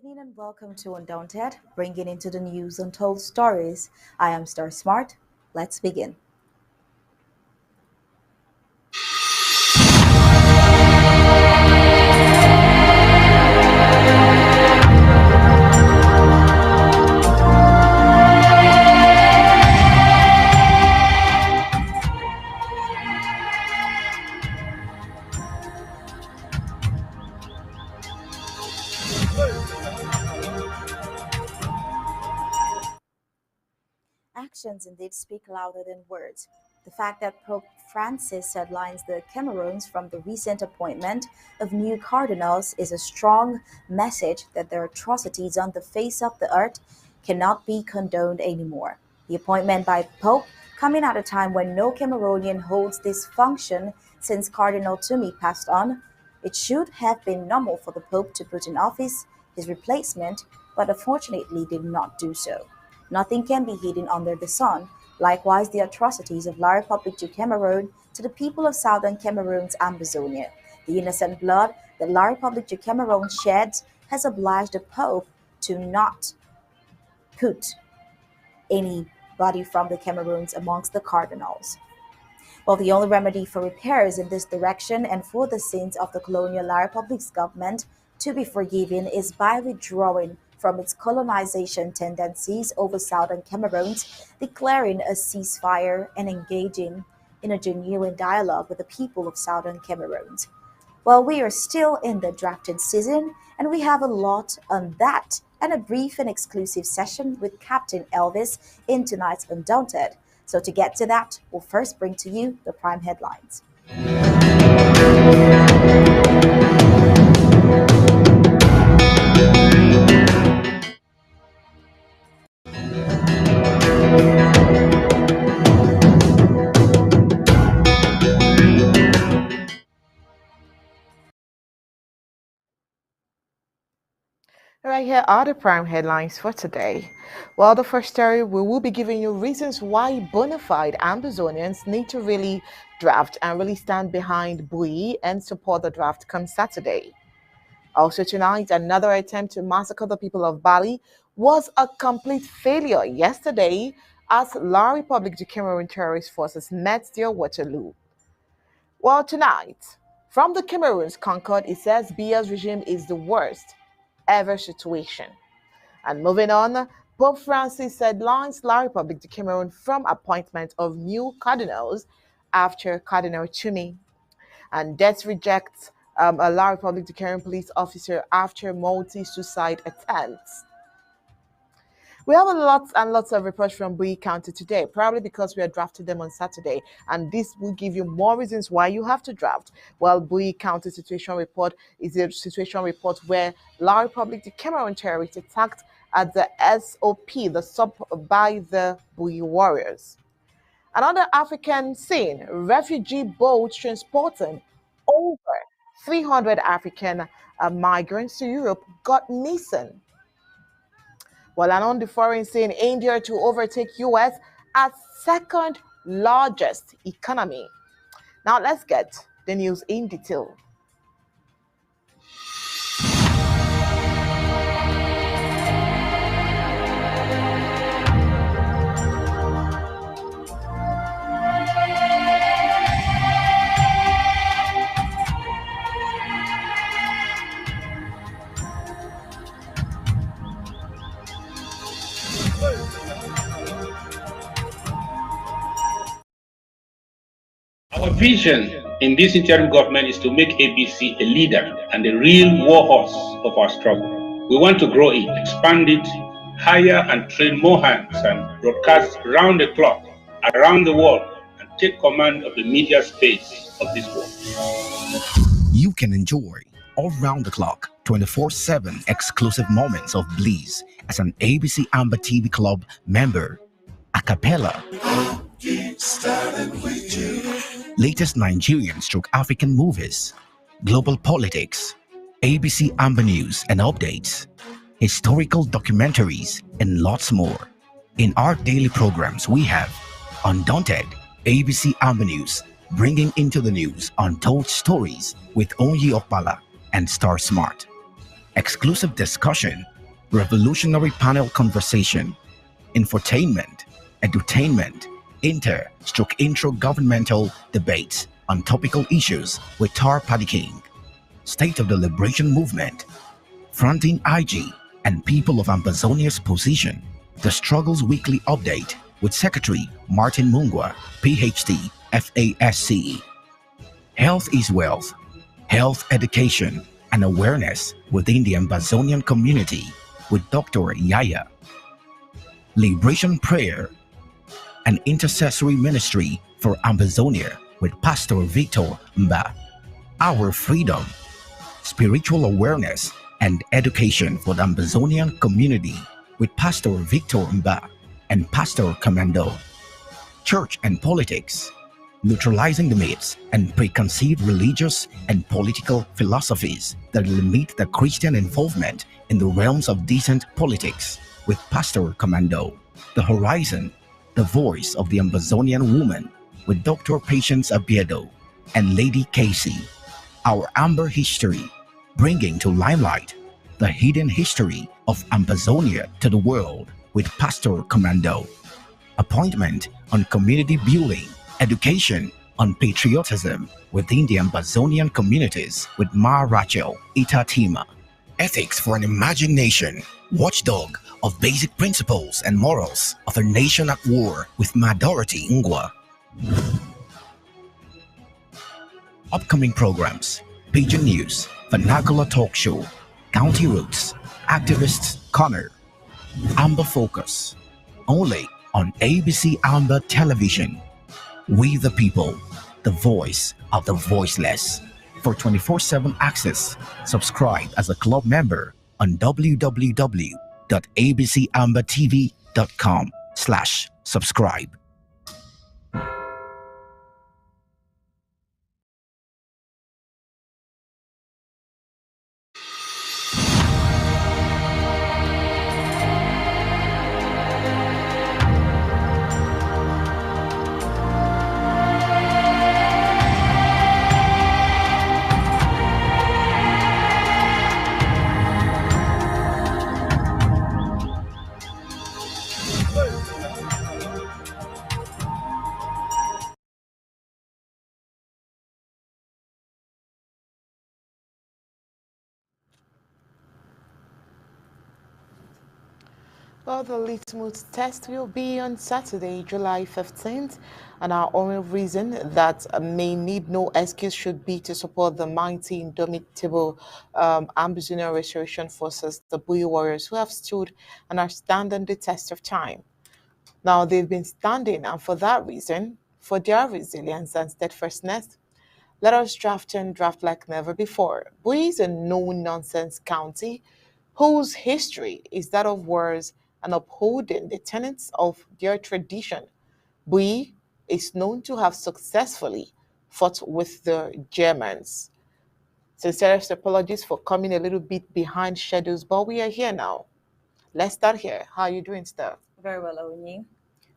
evening and welcome to Undaunted, bringing into the news untold stories. I am Star Smart. Let's begin. Actions indeed speak louder than words. The fact that Pope Francis headlines the Cameroons from the recent appointment of new cardinals is a strong message that their atrocities on the face of the earth cannot be condoned anymore. The appointment by Pope coming at a time when no Cameroonian holds this function since Cardinal Toomey passed on. It should have been normal for the Pope to put in office his replacement, but unfortunately did not do so. Nothing can be hidden under the sun. Likewise, the atrocities of La Republic du Cameroon to the people of southern Cameroon's Ambazonia. The innocent blood that La Republic du Cameroon sheds has obliged the Pope to not put anybody from the Cameroons amongst the cardinals. Well, the only remedy for repairs in this direction and for the sins of the colonial La Republic's government to be forgiven is by withdrawing from its colonization tendencies over southern Cameroon, declaring a ceasefire and engaging in a genuine dialogue with the people of southern Cameroon. Well, we are still in the drafting season, and we have a lot on that and a brief and exclusive session with Captain Elvis in tonight's Undaunted. So, to get to that, we'll first bring to you the prime headlines. Right here are the prime headlines for today. Well, the first story, we will be giving you reasons why bona fide Amazonians need to really draft and really stand behind Bui and support the draft come Saturday. Also tonight, another attempt to massacre the people of Bali was a complete failure yesterday as La Republic du Cameroon terrorist forces met their Waterloo. Well, tonight, from the Cameroon's Concord, it says Biya's regime is the worst ever situation. And moving on, Pope Francis headlines La Republic de Cameroon from appointment of new cardinals after Cardinal Toomey. And death rejects a La Republic de Cameroon police officer after multi-suicide attempts. We have a lots and lots of reports from Bui County today, probably because we are drafting them on Saturday, and this will give you more reasons why you have to draft. Well, Bui County situation report is a situation report where La Republic de Cameroon terrorists attacked at the SOP, the sub by the Bui warriors. Another African scene, refugee boat transporting over 300 African migrants to Europe got missing. Well, and on the foreign scene, India to overtake US as second largest economy. Now let's get the news in detail. Our vision in this interim government is to make ABC a leader and a real war horse of our struggle. We want to grow it, expand it, hire and train more hands, and broadcast round the clock, around the world, and take command of the media space of this world. You can enjoy all round the clock, 24/7 exclusive moments of bliss as an ABC Amba TV Club member. A cappella. Latest Nigerian stroke African movies, global politics, ABC Amba News and updates, historical documentaries, and lots more. In our daily programs, we have Undaunted, ABC Amba News, bringing into the news untold stories with Onyi Okpala and Star Smart. Exclusive discussion revolutionary panel conversation, infotainment, edutainment, intro governmental debates on topical issues with Tar Paddy King, State of the Liberation Movement, fronting IG and people of Ambazonia's position, the Struggles Weekly Update with Secretary Martin Mungwa, PhD, FASCE. Health is wealth, health education and awareness within the Ambazonian community with Dr. Yaya. Liberation prayer and intercessory ministry for Ambazonia with Pastor Victor Mba. Our freedom, spiritual awareness and education for the Ambazonian community with Pastor Victor Mba and Pastor Commando. Church and politics, neutralizing the myths and preconceived religious and political philosophies that limit the Christian involvement in the realms of decent politics with Pastor Commando. The Horizon, the voice of the Ambazonian woman with Dr. Patience Abiedo and Lady Casey. Our Amber history, bringing to limelight the hidden history of Ambazonia to the world with Pastor Commando. Appointment on community building, education on patriotism within the Ambazonian communities with Ma Rachel Itatima. Ethics for an Emerging Nation, watchdog of basic principles and morals of a nation at war with Ma Dorothy Ngwa. Upcoming programs: Pigeon News, Vernacular Talk Show, County Roots, Activists Corner, Amba Focus, only on ABC Amba Television. We the people, the voice of the voiceless. For 24/7 access, subscribe as a club member on www.abcambatv.com/subscribe. Well, the litmus test will be on Saturday, July 15th, and our only reason that may need no excuse should be to support the mighty, indomitable Ambazonian Restoration Forces, the Bui warriors who have stood and are standing the test of time. Now, they've been standing, and for that reason, for their resilience and steadfastness, let us draft and draft like never before. Bui is a no-nonsense county whose history is that of wars and upholding the tenets of their tradition. Bui is known to have successfully fought with the Germans. Sincerest apologies for coming a little bit behind schedules, but we are here now. Let's start here. How are you doing, Steph? Very well, Oni.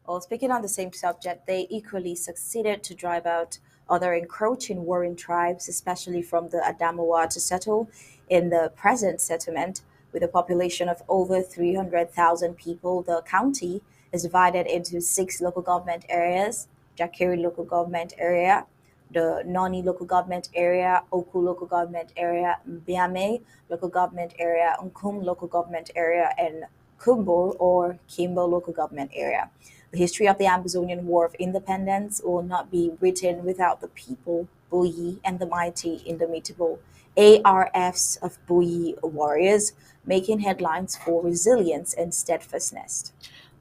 Well, speaking on the same subject, they equally succeeded to drive out other encroaching warring tribes, especially from the Adamawa, to settle in the present settlement. With a population of over 300,000 people, the county is divided into six local government areas: Jakeri local government area, the Noni local government area, Oku local government area, Mbiame local government area, Nkum local government area, and Kumbo or Kimbo local government area. The history of the Amazonian War of Independence will not be written without the people, Buyi, and the mighty, indomitable ARFs of Buyi warriors, making headlines for resilience and steadfastness.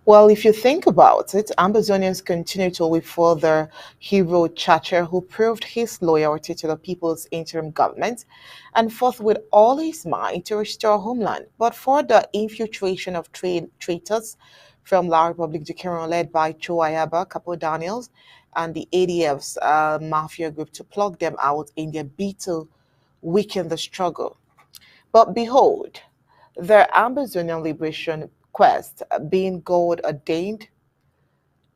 Well, if you think about it, Ambazonians continue to wait for their hero Chacher, who proved his loyalty to the people's interim government and fought with all his might to restore homeland. But for the infiltration of traitors from La Republic du Cameroon, led by Cho Ayaba, Capo Daniels, and the ADF's mafia group, to plug them out in their bid to weaken the struggle. But behold, their Ambazonian liberation quest being God ordained,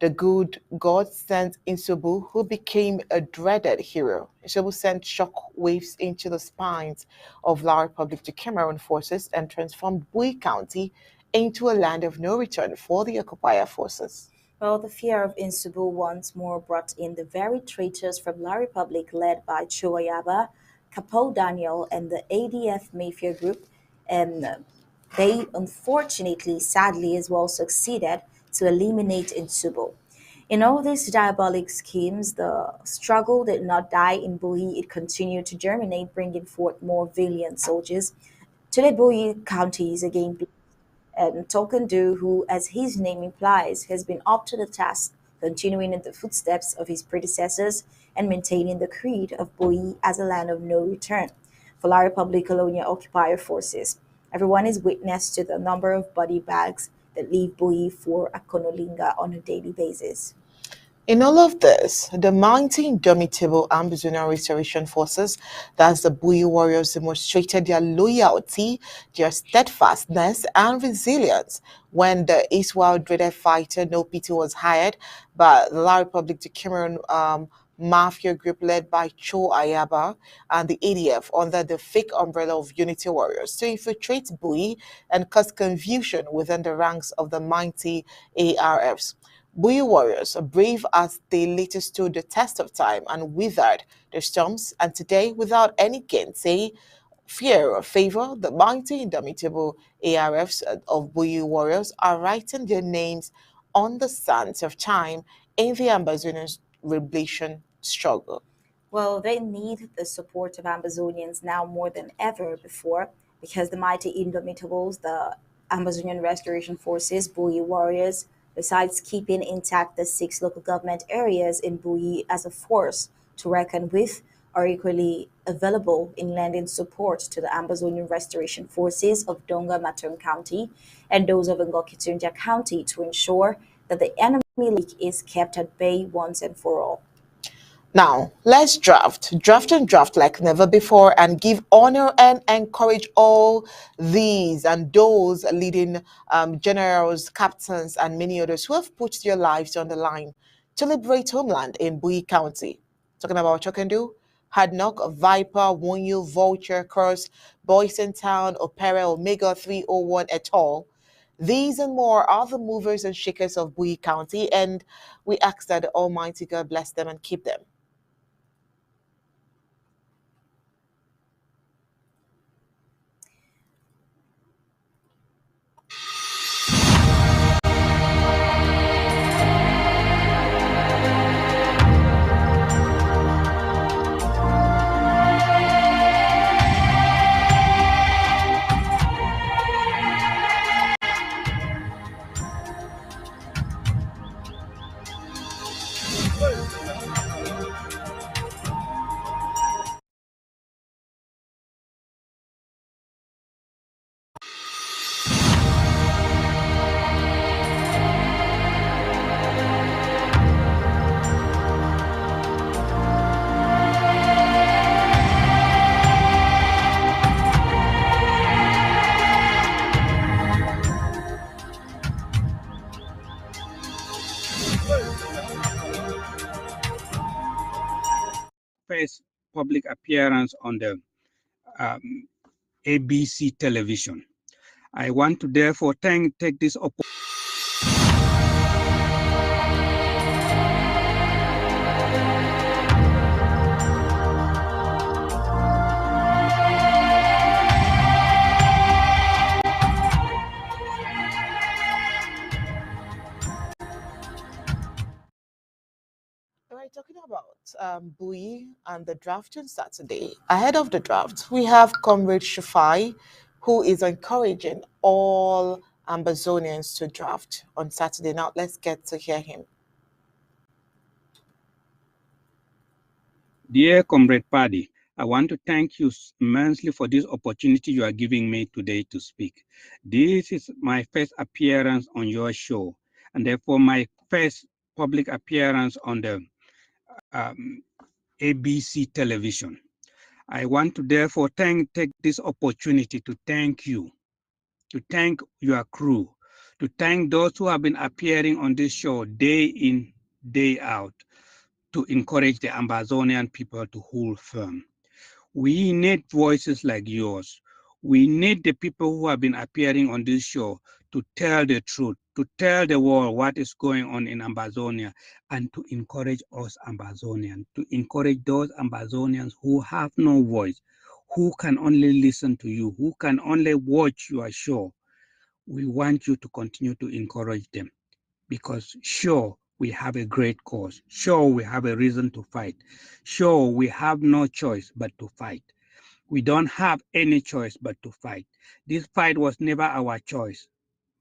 the good God sent Insubu, who became a dreaded hero. Insubu sent shock waves into the spines of La Republic to Cameroon forces and transformed Bui County into a land of no return for the occupier forces. Well, the fear of Insubu once more brought in the very traitors from La Republic led by Chuayaba, Capo Daniel, and the ADF Mafia group, and they unfortunately, sadly, as well succeeded to eliminate Insubu. In all these diabolic schemes, the struggle did not die in Bui, it continued to germinate, bringing forth more valiant soldiers. Today, Bui County is again and Tokendu, who, as his name implies, has been up to the task, continuing in the footsteps of his predecessors and maintaining the creed of Bui as a land of no return. For La Republic colonial occupier forces, everyone is witness to the number of body bags that leave Bui for Akonolinga on a daily basis. In all of this, the mighty indomitable Amazonian Restoration Forces, that's the Bui warriors, demonstrated their loyalty, their steadfastness, and resilience when the Israel dreaded fighter No Pity was hired by the La Republic de Cameroon mafia group led by Cho Ayaba and the ADF under the fake umbrella of Unity Warriors to infiltrate Bui and cause confusion within the ranks of the mighty ARFs. Bui warriors, brave as they later stood the test of time and withered the storms, and today, without any gainsay, fear or favor, the mighty indomitable ARFs of Bui warriors are writing their names on the sands of time in the Amazonian liberation struggle. Well, they need the support of Amazonians now more than ever before because the mighty Indomitables, the Amazonian Restoration Forces, Bui warriors, besides keeping intact the six local government areas in Bui as a force to reckon with, are equally available in lending support to the Amazonian Restoration Forces of Donga Matern County and those of Ngokitunja County to ensure that the enemy league is kept at bay once and for all. Now, let's draft and draft like never before, and give honor and encourage all these and those leading generals, captains, and many others who have put their lives on the line to liberate homeland in Bui County. Talking about Chokendu, Hadnock, Viper, Wunyu, Vulture, Curse, Boyson Town, Opera, Omega 301 et al. These and more are the movers and shakers of Bui County, and we ask that the Almighty God bless them and keep them. First public appearance on the um, ABC television. I want to therefore take this opportunity. All right, talking about Bui and the draft on Saturday. Ahead of the draft, we have Comrade Shafai, who is encouraging all Ambazonians to draft on Saturday. Now, let's get to hear him. Dear Comrade Paddy, I want to thank you immensely for this opportunity you are giving me today to speak. This is my first appearance on your show, and therefore my first public appearance on the um, ABC television. I want to therefore take this opportunity to thank you, to thank your crew, to thank those who have been appearing on this show day in, day out, to encourage the Ambazonian people to hold firm. We need voices like yours. We need the people who have been appearing on this show to tell the truth, to tell the world what is going on in Ambazonia, and to encourage us Ambazonians, to encourage those Ambazonians who have no voice, who can only listen to you, who can only watch your show. We want you to continue to encourage them, because sure, we have a great cause. Sure, we have a reason to fight. Sure, we have no choice but to fight. We don't have any choice but to fight. This fight was never our choice,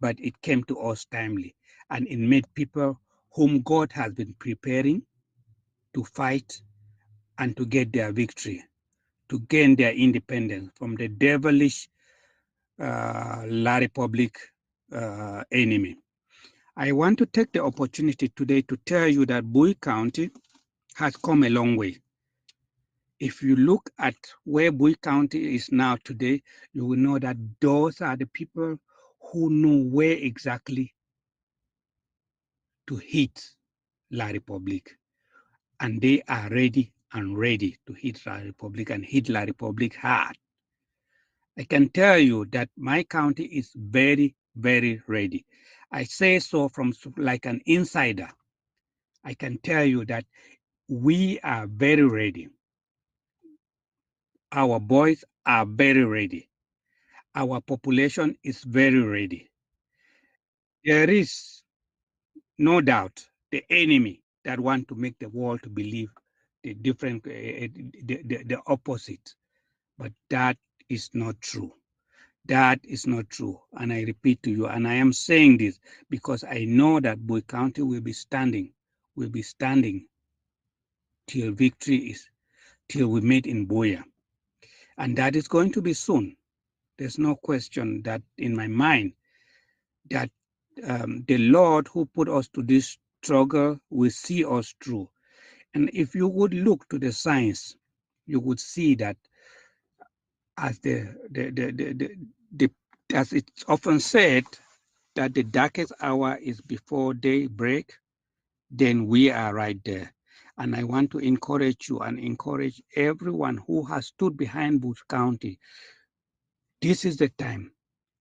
but it came to us timely, and it made people whom God has been preparing to fight and to get their victory, to gain their independence from the devilish La Republic enemy. I want to take the opportunity today to tell you that Bowie County has come a long way. If you look at where Bowie County is now today, you will know that those are the people who know where exactly to hit La Republic. And they are ready and ready to hit La Republic and hit La Republic hard. I can tell you that my county is very, very ready. I say so from like an insider. I can tell you that we are very ready. Our boys are very ready. Our population is very ready. There is no doubt the enemy that want to make the world to believe the different, the opposite, but that is not true. That is not true. And I repeat to you, and I am saying this because I know that Bowie County will be standing till victory is, till we meet in Boya. And that is going to be soon. There's no question that in my mind that the Lord who put us to this struggle will see us through. And if you would look to the signs, you would see that as as it's often said, that the darkest hour is before daybreak, then we are right there. And I want to encourage you and encourage everyone who has stood behind Bush County. This is the time.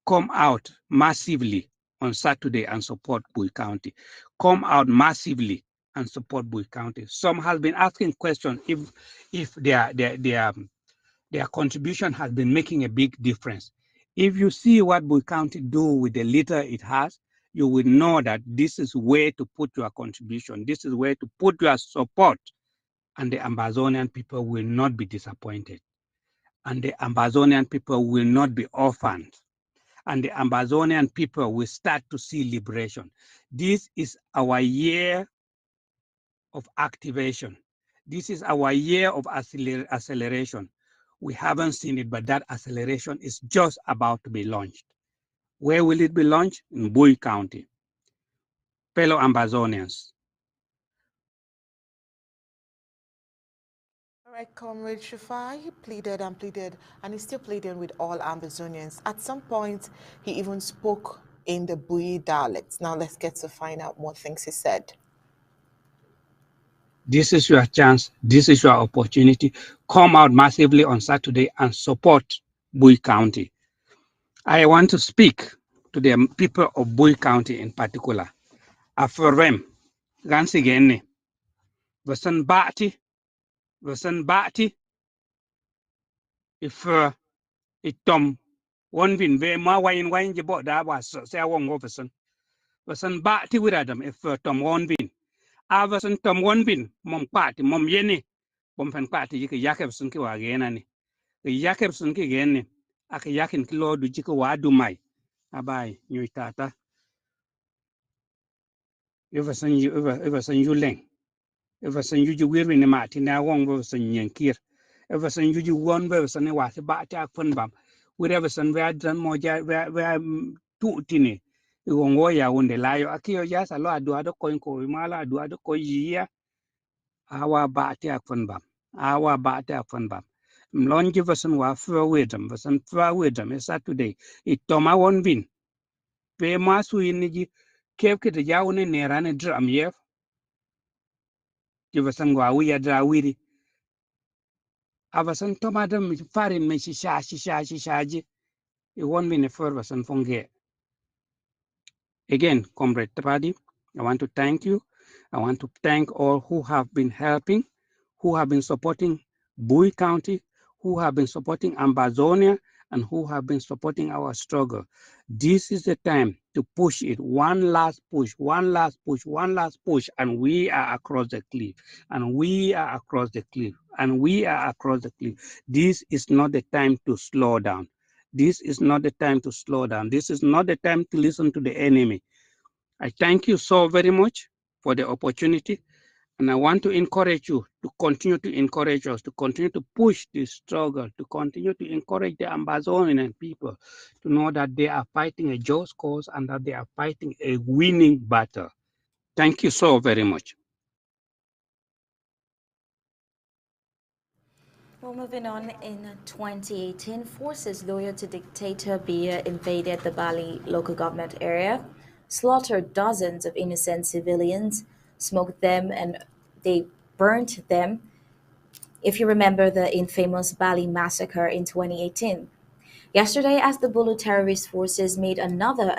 Come out massively on Saturday and support Bowie County. Come out massively and support Bowie County. Some have been asking questions if their contribution has been making a big difference. If you see what Bowie County do with the little it has, you will know that this is where to put your contribution. This is where to put your support, and the Ambazonian people will not be disappointed. And the Ambazonian people will not be orphaned. And the Ambazonian people will start to see liberation. This is our year of activation. This is our year of acceleration. We haven't seen it, but that acceleration is just about to be launched. Where will it be launched? In Bowie County. Fellow Ambazonians. All right, Comrade Shafai, he pleaded and pleaded, and he's still pleading with all Ambazonians. At some point, he even spoke in the Bui dialect. Now let's get to find out more things he said. This is your chance. This is your opportunity. Come out massively on Saturday and support Bowie County. I want to speak to the people of Bowie County in particular. Afurem, Gansigene, Vasan Bati, if itom one vin ve ma wain jibo da was say wong Vasan Bati with Adam if tom one vin. Avasan tom one vin, mom party, mom yeni, bomfan party, you can yakabson ki wagenani. The yakabson ki geni, aka yakin kilo du jiko wadu mai. Abai, new tata. Everson you leng. Everson you will in the martin now wong verson yankir. Everson you one verson a was about to fun bum. With Everson where done more where two tini. You won't worry on the lie. Akio just a lot do other coin ko mala do other ko year. Our bati fun bum. Our bati fun bum. Mlon Jefferson wa fur wisdom, verson fur wisdom is Saturday. It toma one win. pe masu iniji kef kete jawne ne rane dram yef jivasan gwa wiya dra wiri avasan tomadam farin me shisha it won't be nefer vasan fonge. Again, Comrade Tradi, I want to thank you. I want to thank all who have been helping, who have been supporting Bowie County, who have been supporting Ambazonia, and who have been supporting our struggle. This is the time to push it. One last push, one last push, one last push, and we are across the cliff. And we are across the cliff. And we are across the cliff. This is not the time to slow down. This is not the time to slow down. This is not the time to listen to the enemy. I thank you so very much for the opportunity. And I want to encourage you to continue to encourage us, to continue to push this struggle, to continue to encourage the Amazonian people to know that they are fighting a just cause and that they are fighting a winning battle. Thank you so very much. Well, moving on, in 2018, forces loyal to dictator Biya invaded the Bali local government area, slaughtered dozens of innocent civilians, smoked them, and they burnt them. If you remember the infamous Bali massacre in 2018, yesterday, as the Bulu terrorist forces made another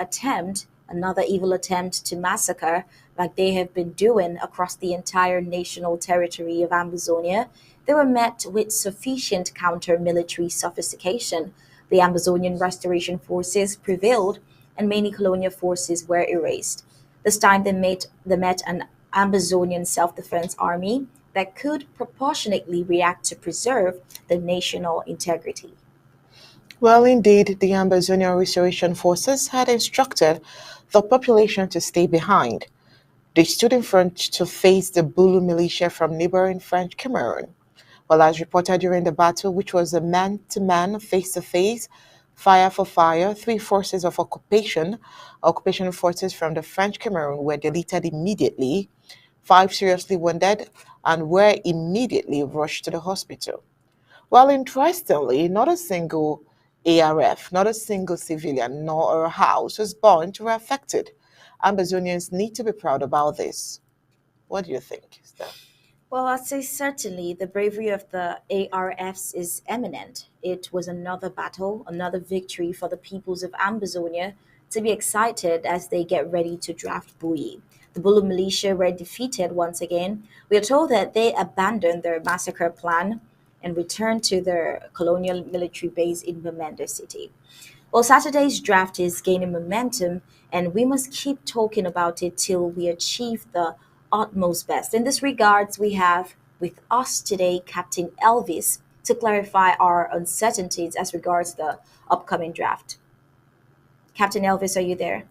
evil attempt to massacre, like they have been doing across the entire national territory of Amazonia, they were met with sufficient counter military sophistication. The Amazonian Restoration Forces prevailed, and many colonial forces were erased. This time, they met an Amazonian self defense army that could proportionately react to preserve the national integrity. Well, indeed, the Ambazonian Restoration Forces had instructed the population to stay behind. They stood in front to face the Bulu militia from neighboring French Cameroon. Well, as reported during the battle, which was a man to man, face to face, fire for fire, three forces of occupation forces from the French Cameroon were deleted immediately, five seriously wounded, and were immediately rushed to the hospital. Well, interestingly, not a single ARF, not a single civilian, nor a house was burnt or affected. Amazonians need to be proud about this. What do you think, Steph? Well, I'd say certainly the bravery of the ARFs is eminent. It was another battle, another victory for the peoples of Ambazonia to be excited as they get ready to draft Bui. The Bulu militia were defeated once again. We are told that they abandoned their massacre plan and returned to their colonial military base in Bamenda City. Well, Saturday's draft is gaining momentum, and we must keep talking about it till we achieve the utmost best. In this regards, we have with us today Captain Elvis to clarify our uncertainties as regards the upcoming draft. Captain Elvis, are you there?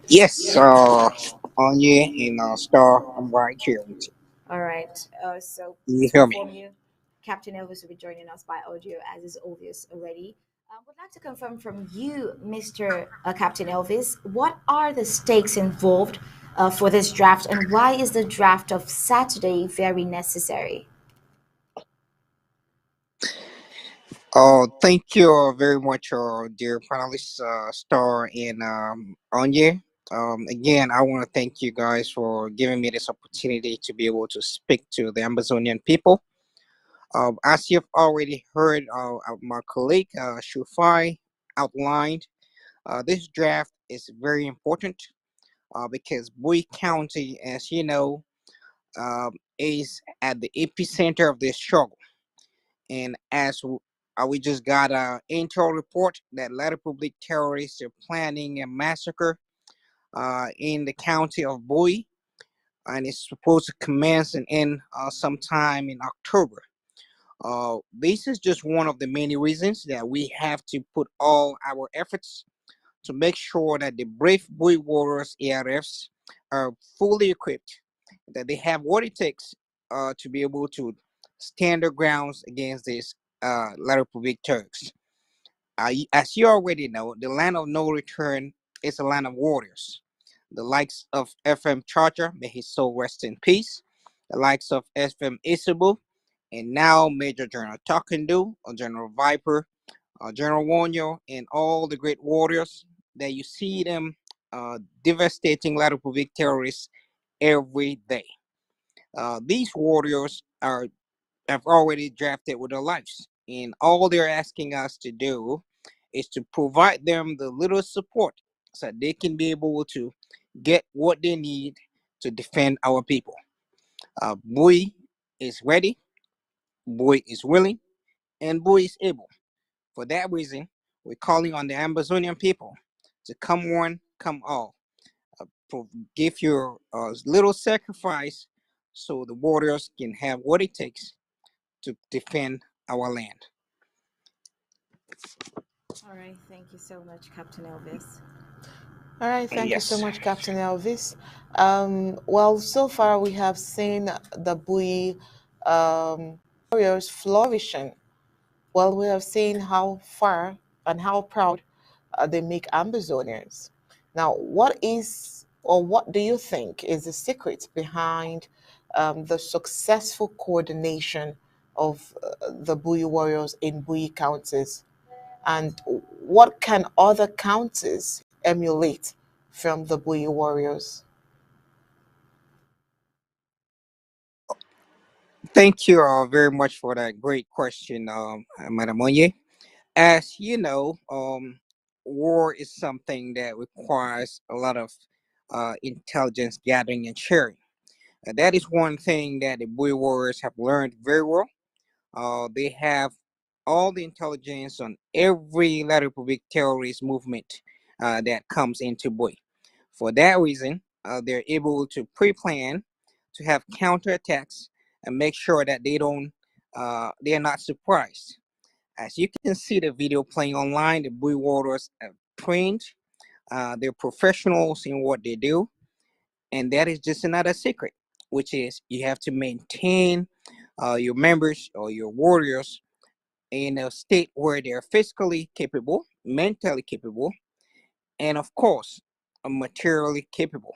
Yes, on you in Star, I'm right here with you. All right. So Can you to hear me? inform you, Captain Elvis will be joining us by audio, as is obvious already. Would like to confirm from you, Mr. Captain Elvis, what are the stakes involved for this draft, and why is the draft of Saturday very necessary? Thank you very much, dear panelists, Star and Anya. Again, I want to thank you guys for giving me this opportunity to be able to speak to the Amazonian people. As you've already heard my colleague Shufai outlined, this draft is very important because Bowie County, as you know, is at the epicenter of this struggle. And we just got an intel report that La Republic terrorists are planning a massacre in the county of Bowie, and it's supposed to commence and end sometime in October. This is just one of the many reasons that we have to put all our efforts to make sure that the brave Boy Warriors ARFs are fully equipped, that they have what it takes to be able to stand their grounds against these La Republic Turks. As you already know, the land of no return is a land of warriors. The likes of FM Charger, may his soul rest in peace. The likes of FM Isabu, and now Major General Takendu or General Viper General Wonyo, and all the great warriors that you see them devastating La Republic terrorists every day. These warriors are have already drafted with their lives, and all they're asking us to do is to provide them the little support so they can be able to get what they need to defend our people. Bui is ready, Bui is willing, and Bui is able. For that reason, we're calling on the Amazonian people to come one, come all. Give your little sacrifice so the warriors can have what it takes to defend our land. All right, thank you so much, Captain Elvis. All right, thank you so Yes. much, Captain Elvis. Well, so far we have seen the Bui warriors flourishing. Well, we have seen how far and how proud they make Amazonians. Now, what is or what do you think is the secret behind the successful coordination of the Bui warriors in Bui counties? And what can other counties emulate from the Bui warriors? Thank you all very much for that great question, Madam Onye. As you know, war is something that requires a lot of intelligence gathering and sharing. That is one thing that the Bui warriors have learned very well. They have all the intelligence on every Latin Republic terrorist movement that comes into Bui. For that reason, they're able to pre-plan to have counterattacks and make sure that they are not surprised. As you can see the video playing online, the Bui warriors are trained. They're professionals in what they do, and that is just another secret, which is you have to maintain your members or your warriors in a state where they're physically capable, mentally capable, and of course, materially capable.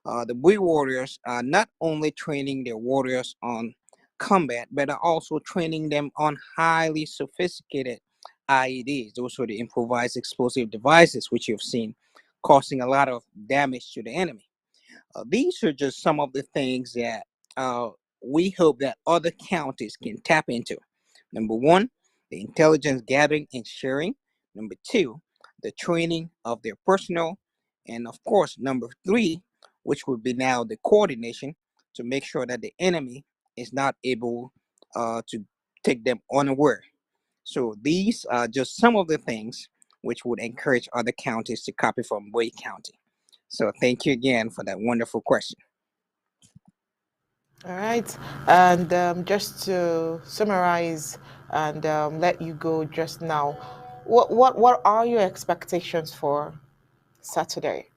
The Bui warriors are not only training their warriors on combat, but are also training them on highly sophisticated IEDs. Those are the improvised explosive devices, which you've seen causing a lot of damage to the enemy. These are just some of the things that we hope that other counties can tap into. Number one, the intelligence gathering and sharing. Number two, the training of their personnel. And of course, number three, which would be now the coordination to make sure that the enemy is not able to take them unaware. So these are just some of the things which would encourage other counties to copy from Wake County. So thank you again for that wonderful question. All right. And just to summarize and let you go just now, what are your expectations for Saturday?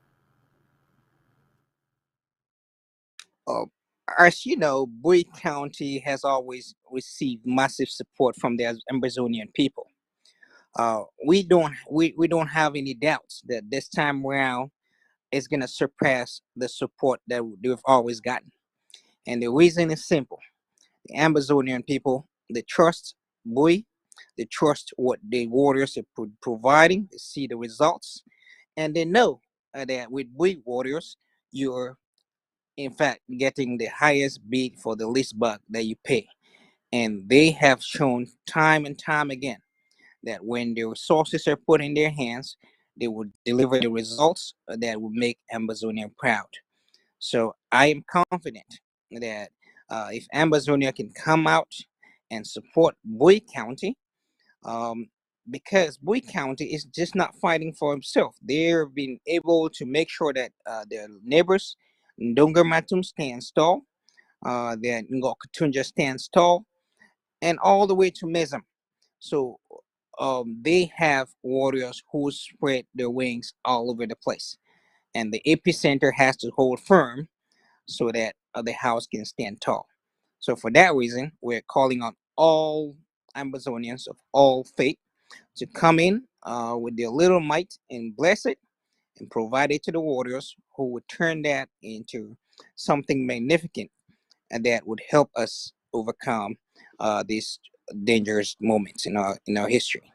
Uh, as you know, Bowie County has always received massive support from the Amazonian people. We don't have any doubts that this time around it's gonna surpass the support that they've always gotten. And the reason is simple: the Amazonian people they trust Bowie, they trust what the warriors are providing. They see the results, and they know that with Bowie warriors, you're in fact getting the highest bid for the least buck that you pay. And they have shown time and time again that when the resources are put in their hands, they will deliver the results that will make Amazonia proud. So I am confident that if Amazonia can come out and support Bowie County, um, because Bowie County is just not fighting for himself. They've been able to make sure that their neighbors, Ndonga Matum stands tall, that Ngokatunja stands tall, and all the way to Mezam. So they have warriors who spread their wings all over the place. And the epicenter has to hold firm so that the house can stand tall. So for that reason, we're calling on all Amazonians of all faith to come in with their little might and bless it and provide it to the warriors who would turn that into something magnificent and that would help us overcome these dangerous moments in our history.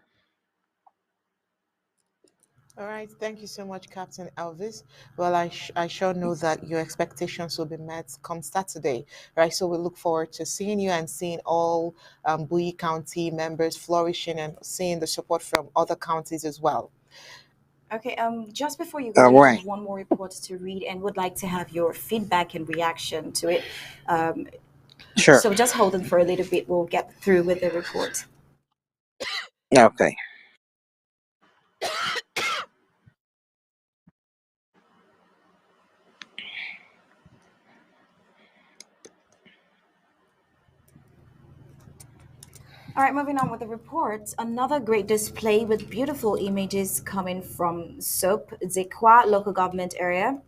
All right, thank you so much, Captain Elvis. Well, I sure know that your expectations will be met come Saturday, right? So we look forward to seeing you and seeing all Bowie County members flourishing and seeing the support from other counties as well. Okay, just before you go, All we have right. one more report to read and would like to have your feedback and reaction to it. Um, Sure. so just hold on for a little bit. We'll get through with the report. Okay. All right, moving on with the report. Another great display with beautiful images coming from SOAP, Zikwa local government area.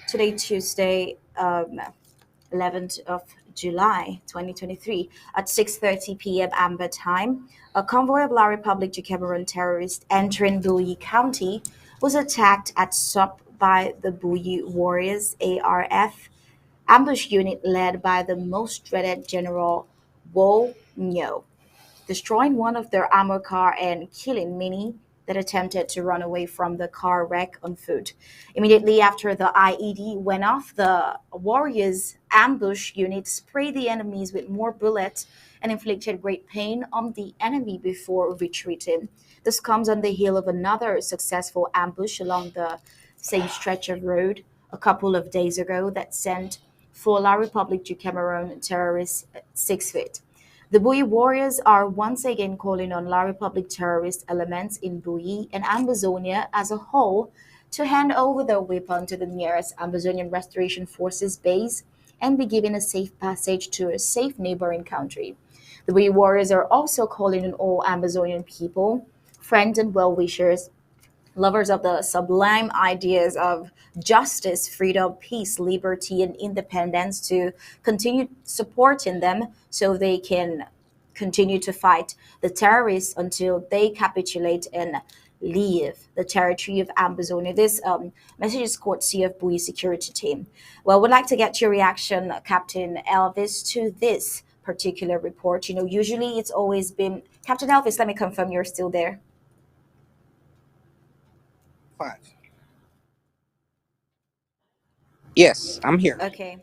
Today, Tuesday, 11th of July 2023 at 6:30 p.m. Amba time, a convoy of La Republic du Cameroon terrorists entering Bouilly County was attacked at SOP by the Bouilly Warriors ARF ambush unit led by the most dreaded General Wo Nyo, destroying one of their armor car and killing many that attempted to run away from the car wreck on foot. Immediately after the IED went off, the warriors' ambush unit sprayed the enemies with more bullets and inflicted great pain on the enemy before retreating. This comes on the heel of another successful ambush along the same stretch of road a couple of days ago that sent four La Republique du Cameroon terrorists 6 feet. The Bui warriors are once again calling on La Republic terrorist elements in Bui and Amazonia as a whole to hand over their weapon to the nearest Amazonian Restoration Forces base and be given a safe passage to a safe neighboring country. The Bui warriors are also calling on all Amazonian people, friends and well-wishers, lovers of the sublime ideas of justice, freedom, peace, liberty, and independence to continue supporting them so they can continue to fight the terrorists until they capitulate and leave the territory of Amazonia. This message is courtesy of Bui security team. Well, would like to get your reaction, Captain Elvis, to this particular report. You know, usually it's always been Captain Elvis. Let me confirm you're still there. Five. Yes, I'm here. Okay.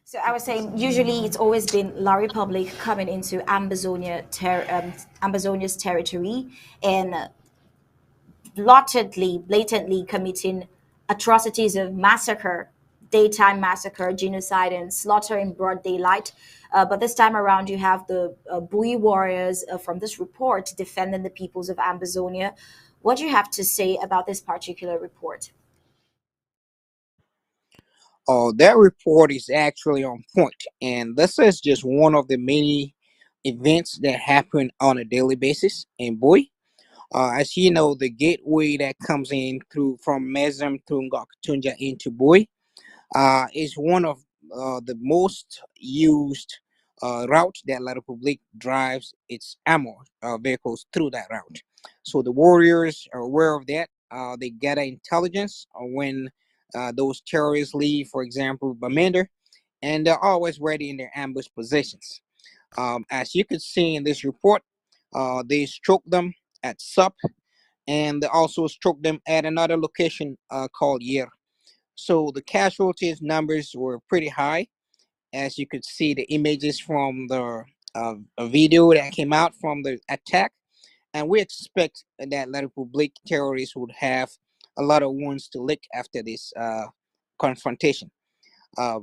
So I was saying, usually it's always been La Republic coming into Ambazonia's territory and blatantly committing atrocities of massacre, daytime massacre, genocide, and slaughter in broad daylight. But this time around, you have the Bui warriors from this report defending the peoples of Ambazonia. What do you have to say about this particular report? That report is actually on point, and this is just one of the many events that happen on a daily basis. And boy, as you know, the gateway that comes in through from Mezam through Ngakatunja into Boy is one of the most used route that La Republique drives its ammo vehicles through that route. So the warriors are aware of that. They gather intelligence when those terrorists leave, for example, Baminder, and they're always ready in their ambush positions. As you could see in this report, they struck them at SUP and they also struck them at another location called Yer. So the casualties numbers were pretty high, as you could see the images from the a video that came out from the attack, and we expect that La Republique terrorists would have a lot of wounds to lick after this confrontation.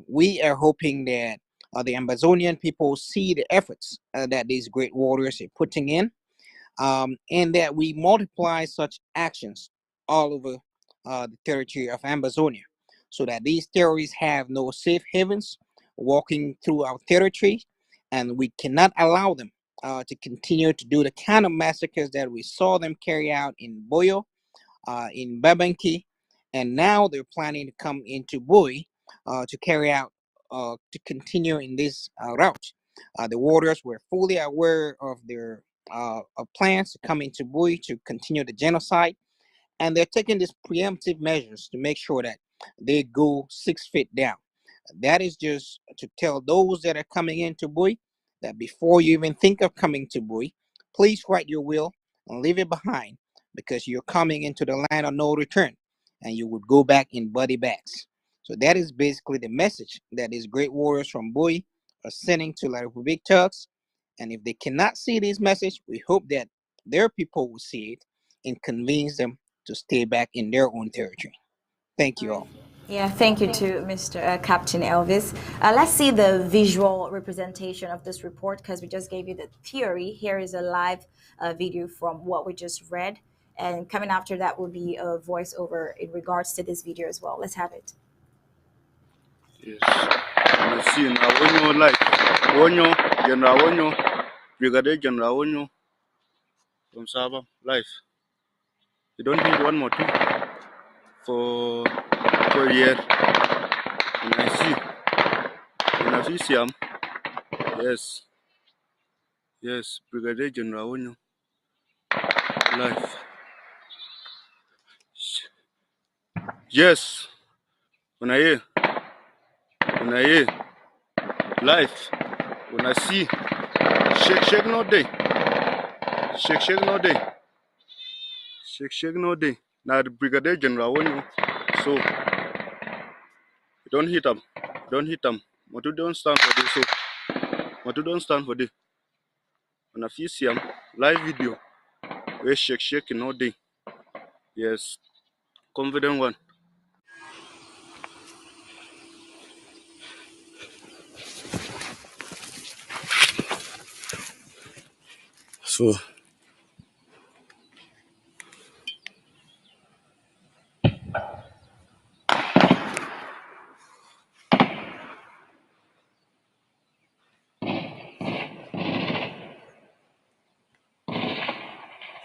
We are hoping that the Amazonian people see the efforts that these great warriors are putting in, and that we multiply such actions all over the territory of Amazonia so that these terrorists have no safe havens walking through our territory, and we cannot allow them to continue to do the kind of massacres that we saw them carry out in Boyo, in Babanki, and now they're planning to come into Bui to carry out, to continue in this route. The warriors were fully aware of their plans to come into Bui to continue the genocide, and they're taking these preemptive measures to make sure that they go 6 feet down. That is just to tell those that are coming into Bui that before you even think of coming to Bui, please write your will and leave it behind because you're coming into the land of no return. and you would go back in body bags. So that is basically the message that these great warriors from Boy are sending to La Republic Turks. And if they cannot see this message, we hope that their people will see it and convince them to stay back in their own territory. Thank you all. Yeah, thank you to Mr. Captain Elvis. Let's see the visual representation of this report because we just gave you the theory. Here is a live video from what we just read. And coming after that will be a voiceover in regards to this video as well. Let's have it. Yes. You see now when you like General Wonyo, Brigadier General Wonyo from Saba life. You don't need one more two for a year. And I see Siam. Yes. Yes, Brigadier General Wonyo life. Yes. When I hear life. When I see shake no day. Shake no day. Shake no day. Now the Brigadier General Wonyo. So you don't hit them. Don't hit them. Matu don't stand for this. So Matu don't stand for this. When I see him live video, we shake no day. Yes, confident one. So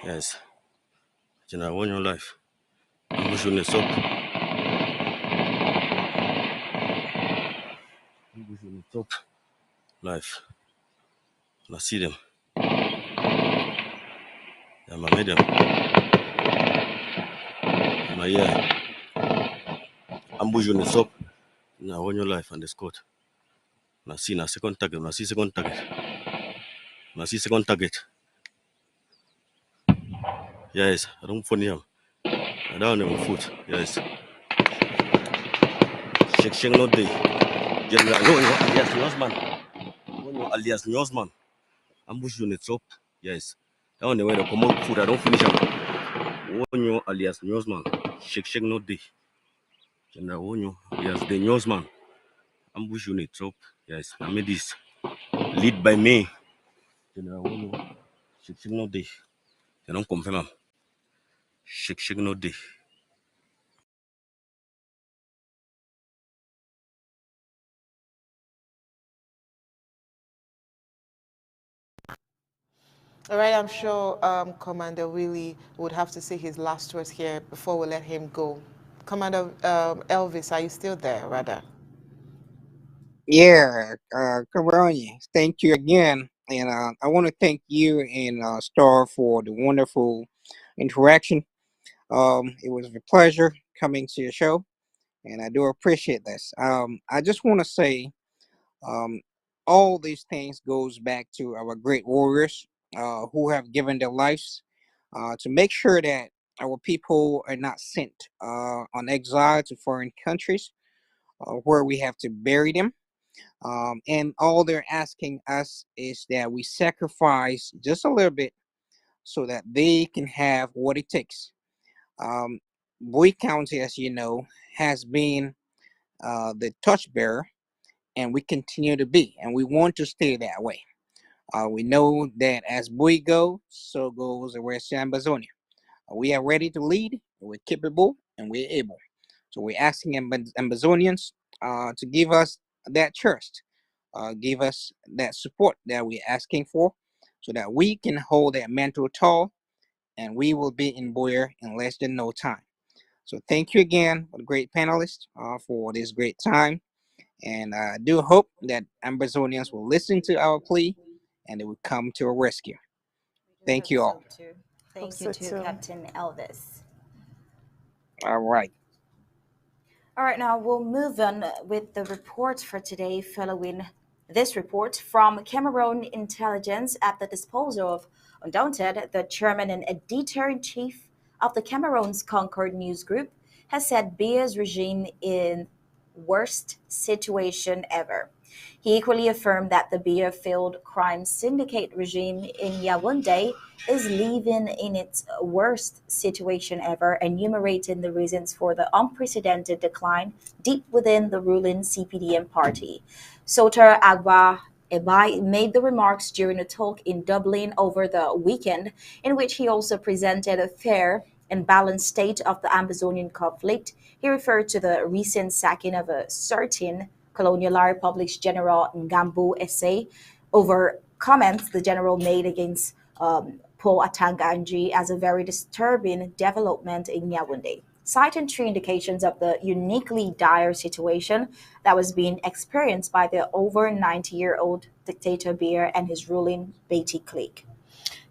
yes, General Wonyo life. Ambush on the top. Ambush on the top. Life. And I see them. And I made them. And I hear ambush on the top. Now Wonyo life and the squad. And I see na second target. And I see second target. And I see second target. Yes, I don't funny him. I don't on foot. Yes. Shake no day. General Wonyo alias Newsman. Wonyo alias Newsman. Ambush on the top. Yes. That one the way they come out food. I don't finish him. Wonyo alias Newsman. Shake no day. General Wonyo alias the Newsman. Ambush unit top. Yes. I made this. Lead by me. General Wonyo. Shake no day. They don't confirm him. Shake no day. All right, I'm sure Commander Willie would have to say his last words here before we let him go. Commander Elvis, are you still there, rather? Yeah, Kabroni, thank you again. And I want to thank you and Star for the wonderful interaction. It was a pleasure coming to your show, and I do appreciate this. I just want to say um, all these things goes back to our great warriors who have given their lives to make sure that our people are not sent on exile to foreign countries where we have to bury them. And all they're asking us is that we sacrifice just a little bit so that they can have what it takes. Um, Boyd County, as you know, has been the torchbearer, and we continue to be, and we want to stay that way. We know that as Boyd goes, so goes the Western Amazonia. We are ready to lead, we're capable, and we're able. So we're asking Amazonians to give us that trust, give us that support that we're asking for, so that we can hold that mantle tall, and we will be in Boyer in less than no time. So thank you again, the great panelists, for this great time. And I do hope that Amazonians will listen to our plea and they will come to our rescue. We Thank hope you all. so too. Hope Thank you so to too. Captain Elvis. All right. All right, now we'll move on with the report for today, following this report from Cameroon intelligence at the disposal of Undaunted, the chairman and editor-in-chief of the Cameroon's Concord News Group, has said Bia's regime in worst situation ever. He equally affirmed that the beer-filled crime syndicate regime in Yaoundé is living in its worst situation ever, enumerating the reasons for the unprecedented decline deep within the ruling CPDM party. Soter Agba Ebai made the remarks during a talk in Dublin over the weekend, in which he also presented a fair and balanced state of the Amazonian conflict. He referred to the recent sacking of a certain Colonial Republic's General Ngambu essay over comments the general made against Paul Atanganji as a very disturbing development in Yaoundé, citing three indications of the uniquely dire situation that was being experienced by the over 90-year-old dictator Bier and his ruling Beatty clique.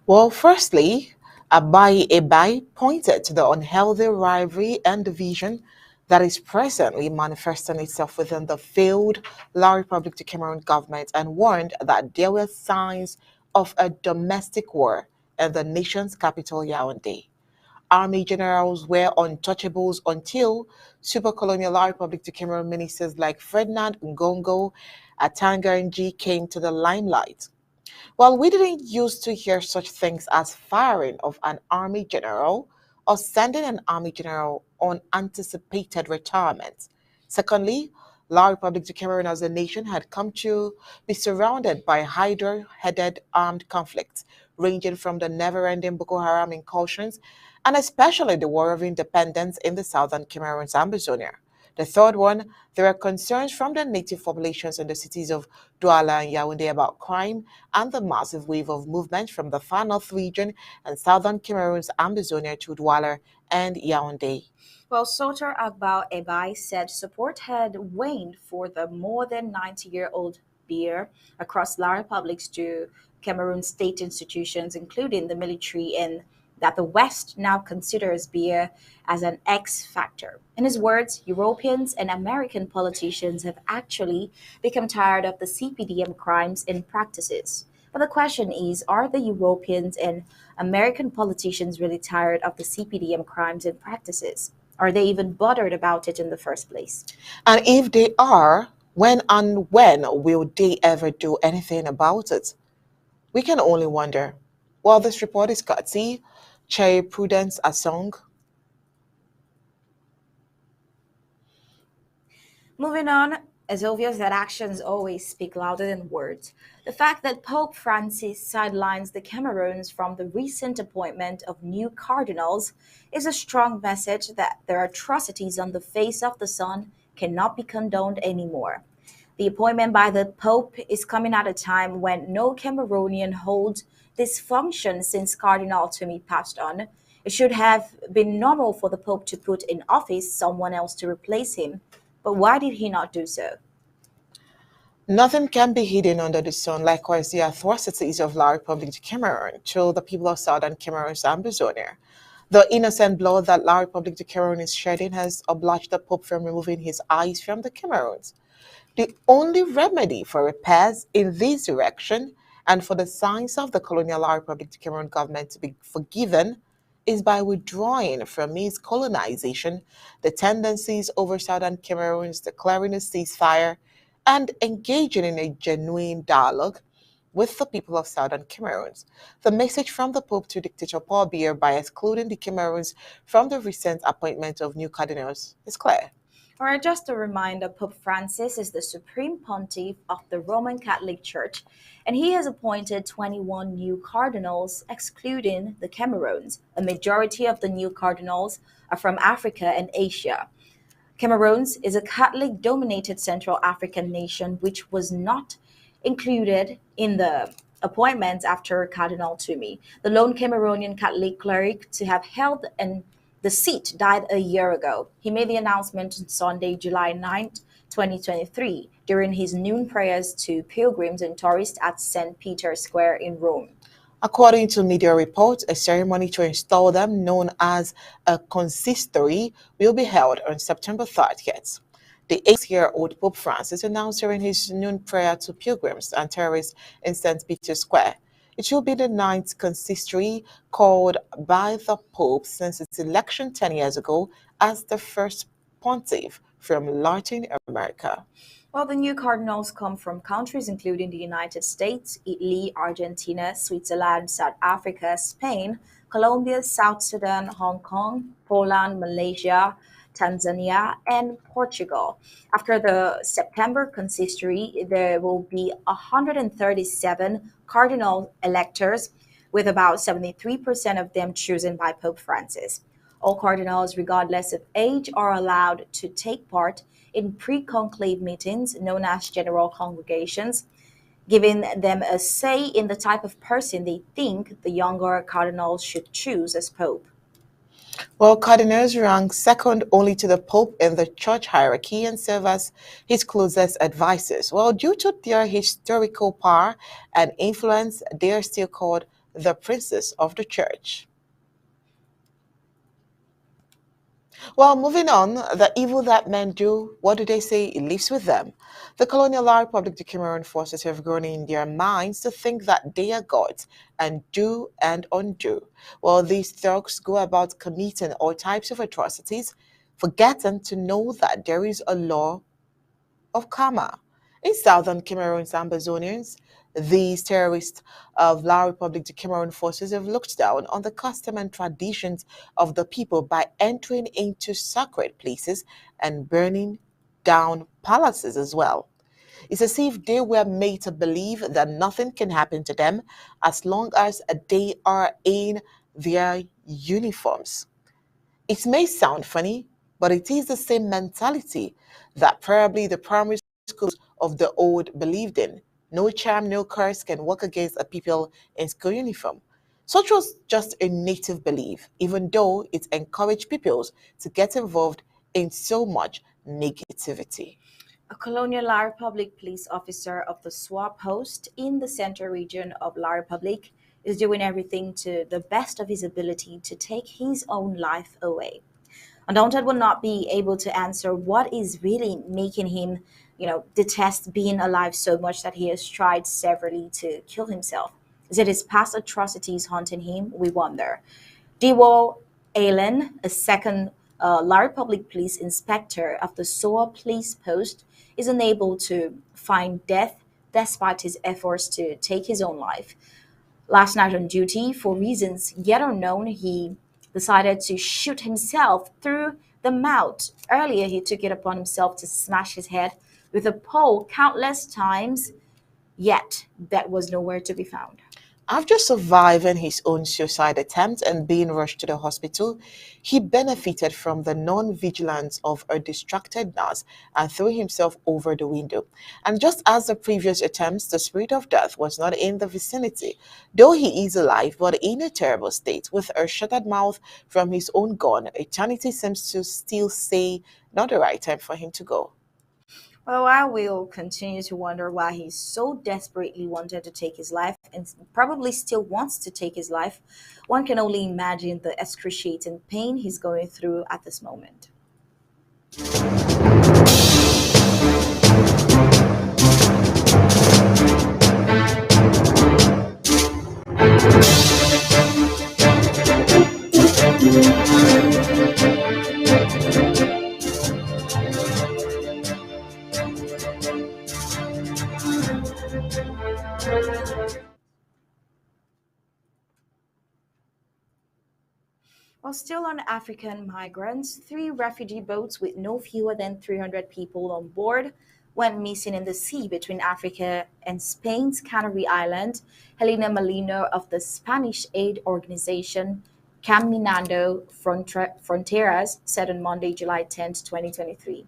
Well, firstly, Abai Ebai pointed to the unhealthy rivalry and division that is presently manifesting itself within the failed La Republique du Cameroon government and warned that there were signs of a domestic war in the nation's capital, Yaoundé. Army generals were untouchables until super colonial La Republique du Cameroon ministers like Ferdinand Ngongo Atanganji came to the limelight. Well, we didn't used to hear such things as firing of an army general or sending an army general on anticipated retirement. Secondly, La Republique du Cameroon as a nation had come to be surrounded by hydra-headed armed conflicts, ranging from the never-ending Boko Haram incursions and especially the War of Independence in the southern Cameroon's Amazonia. The third one, there are concerns from the native populations in the cities of Douala and Yaoundé about crime and the massive wave of movement from the far north region and southern Cameroon's Amazonia to Douala and Yaoundé. Well, Soter Agbao Ebai said support had waned for the more than 90-year-old beer across La Republic's to Cameroon state institutions, including the military, and that the West now considers beer as an X factor. In his words, Europeans and American politicians have actually become tired of the CPDM crimes and practices. But the question is, are the Europeans and American politicians really tired of the CPDM crimes and practices? Are they even bothered about it in the first place? And if they are, when will they ever do anything about it? We can only wonder. Well, this report is courtesy Che Prudence Asong. Moving on, it's obvious that actions always speak louder than words. The fact that Pope Francis sidelines the Cameroons from the recent appointment of new cardinals is a strong message that their atrocities on the face of the sun cannot be condoned anymore. The appointment by the Pope is coming at a time when no Cameroonian holds this function since Cardinal Tumi passed on. It should have been normal for the Pope to put in office someone else to replace him, but why did he not do so? Nothing can be hidden under the sun, likewise the atrocities of La Republique du Cameroon to the people of southern Cameroon's Amazonia. The innocent blood that La Republique du Cameroon is shedding has obliged the Pope from removing his eyes from the Cameroons. The only remedy for repairs in this direction and for the signs of the colonial La Republique du Cameroon government to be forgiven is by withdrawing from his colonization, the tendencies over southern Cameroons, declaring a ceasefire, and engaging in a genuine dialogue with the people of southern Cameroons. The message from the Pope to dictator Paul Biya by excluding the Cameroons from the recent appointment of new cardinals is clear. All right, just a reminder, Pope Francis is the supreme pontiff of the Roman Catholic Church, and he has appointed 21 new cardinals, excluding the Cameroons. A majority of the new cardinals are from Africa and Asia. Cameroons is a Catholic dominated Central African nation which was not included in the appointments after Cardinal Toomey. The lone Cameroonian Catholic cleric to have held the seat died a year ago. He made the announcement on Sunday, July 9th, 2023, during his noon prayers to pilgrims and tourists at St. Peter's Square in Rome. According to media reports, a ceremony to install them, known as a consistory, will be held on September 30th. The 80-year-old Pope Francis announced during his noon prayer to pilgrims and tourists in St. Peter's Square. It will be the ninth consistory called by the Pope since its election 10 years ago as the first pontiff from Latin America. Well, the new cardinals come from countries including the United States, Italy, Argentina, Switzerland, South Africa, Spain, Colombia, South Sudan, Hong Kong, Poland, Malaysia, Tanzania, and Portugal. After the September consistory, there will be 137 cardinal electors, with about 73% of them chosen by Pope Francis. All cardinals, regardless of age, are allowed to take part in pre conclave meetings known as general congregations, giving them a say in the type of person they think the younger cardinals should choose as pope. Well, cardinals rank second only to the Pope in the church hierarchy and serve as his closest advisors. Well, due to their historical power and influence, they are still called the princes of the church. Well, moving on, the evil that men do, what do they say? It lives with them. The colonial Republic of Cameroon forces have grown in their minds to think that they are gods and do and undo. Well, these thugs go about committing all types of atrocities, forgetting to know that there is a law of karma. In southern Cameroon's Ambazonians, these terrorists of La Republique du Cameroon forces have looked down on the custom and traditions of the people by entering into sacred places and burning down palaces as well. It's as if they were made to believe that nothing can happen to them as long as they are in their uniforms. It may sound funny, but it is the same mentality that probably the primary schools of the old believed in. No charm, no curse can work against a people in school uniform. Such was just a native belief, even though it encouraged peoples to get involved in so much negativity. A colonial La Republic police officer of the SWA post in the center region of La Republic is doing everything to the best of his ability to take his own life away. Undaunted will not be able to answer what is really making him, detest being alive so much that he has tried severally to kill himself. Is it his past atrocities haunting him? We wonder. Dewo Allen, a second La Republic police inspector of the SOA police post, is unable to find death despite his efforts to take his own life. Last night on duty, for reasons yet unknown, he decided to shoot himself through the mouth. Earlier, he took it upon himself to smash his head with a pole countless times, yet that was nowhere to be found. After surviving his own suicide attempt and being rushed to the hospital, he benefited from the non-vigilance of a distracted nurse and threw himself over the window. And just as the previous attempts, the spirit of death was not in the vicinity, though he is alive but in a terrible state with a shattered mouth from his own gun. Eternity seems to still say not the right time for him to go. Well, I will continue to wonder why he so desperately wanted to take his life and probably still wants to take his life. One can only imagine the excruciating pain he's going through at this moment. While still on African migrants, three refugee boats with no fewer than 300 people on board went missing in the sea between Africa and Spain's Canary Island. Helena Molino of the Spanish aid organization Caminando Fronteras said on Monday, July 10th, 2023.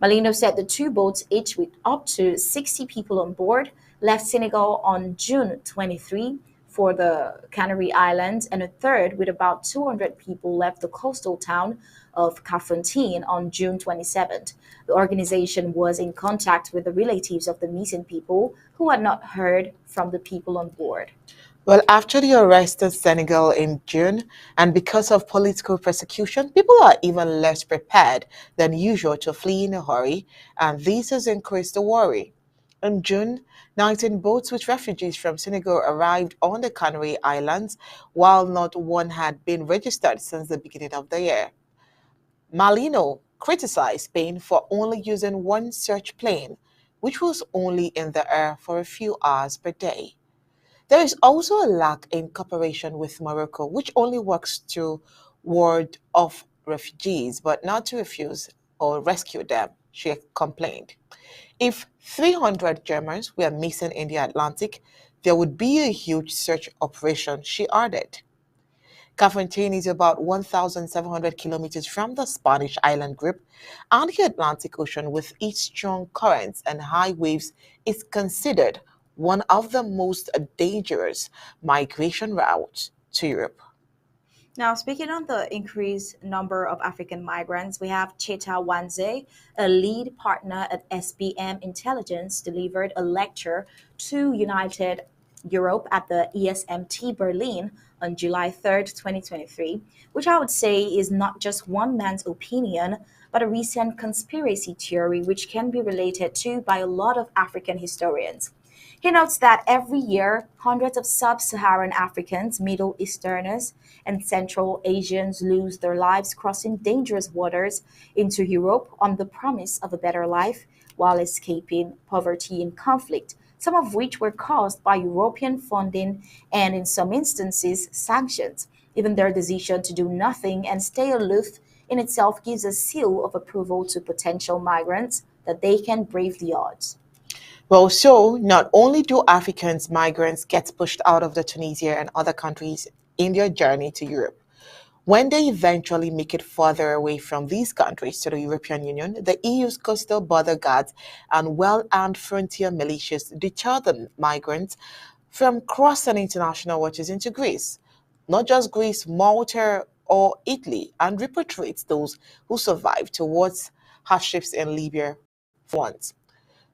Molino said the two boats, each with up to 60 people on board, left Senegal on June 23 for the Canary Islands, and a third, with about 200 people, left the coastal town of Kafountine on June 27th. The organization was in contact with the relatives of the missing people who had not heard from the people on board. Well, after the arrest in Senegal in June, and because of political persecution, people are even less prepared than usual to flee in a hurry, and this has increased the worry. In June, 19 boats with refugees from Senegal arrived on the Canary Islands, while not one had been registered since the beginning of the year. Malino criticized Spain for only using one search plane, which was only in the air for a few hours per day. There is also a lack in cooperation with Morocco, which only works to ward off refugees, but not to refuse or rescue them, she complained. If 300 Germans were missing in the Atlantic, there would be a huge search operation, she added. Cafontaine is about 1,700 kilometers from the Spanish island group, and the Atlantic Ocean, with its strong currents and high waves, is considered one of the most dangerous migration routes to Europe. Now, speaking on the increased number of African migrants, we have Cheta Wanze, a lead partner at SBM Intelligence, delivered a lecture to United Europe at the ESMT Berlin on July 3rd, 2023, which I would say is not just one man's opinion, but a recent conspiracy theory which can be related to by a lot of African historians. He notes that every year, hundreds of sub Saharan Africans, Middle Easterners, and Central Asians lose their lives crossing dangerous waters into Europe on the promise of a better life while escaping poverty and conflict, some of which were caused by European funding and, in some instances, sanctions. Even their decision to do nothing and stay aloof in itself gives a seal of approval to potential migrants that they can brave the odds. Well, so not only do Africans migrants get pushed out of the Tunisia and other countries in their journey to Europe, when they eventually make it further away from these countries to the European Union, the EU's coastal border guards and well-armed frontier militias deter the migrants from crossing international waters into Greece. Not just Greece, Malta, or Italy, and repatriate those who survive towards hardships in Libya once.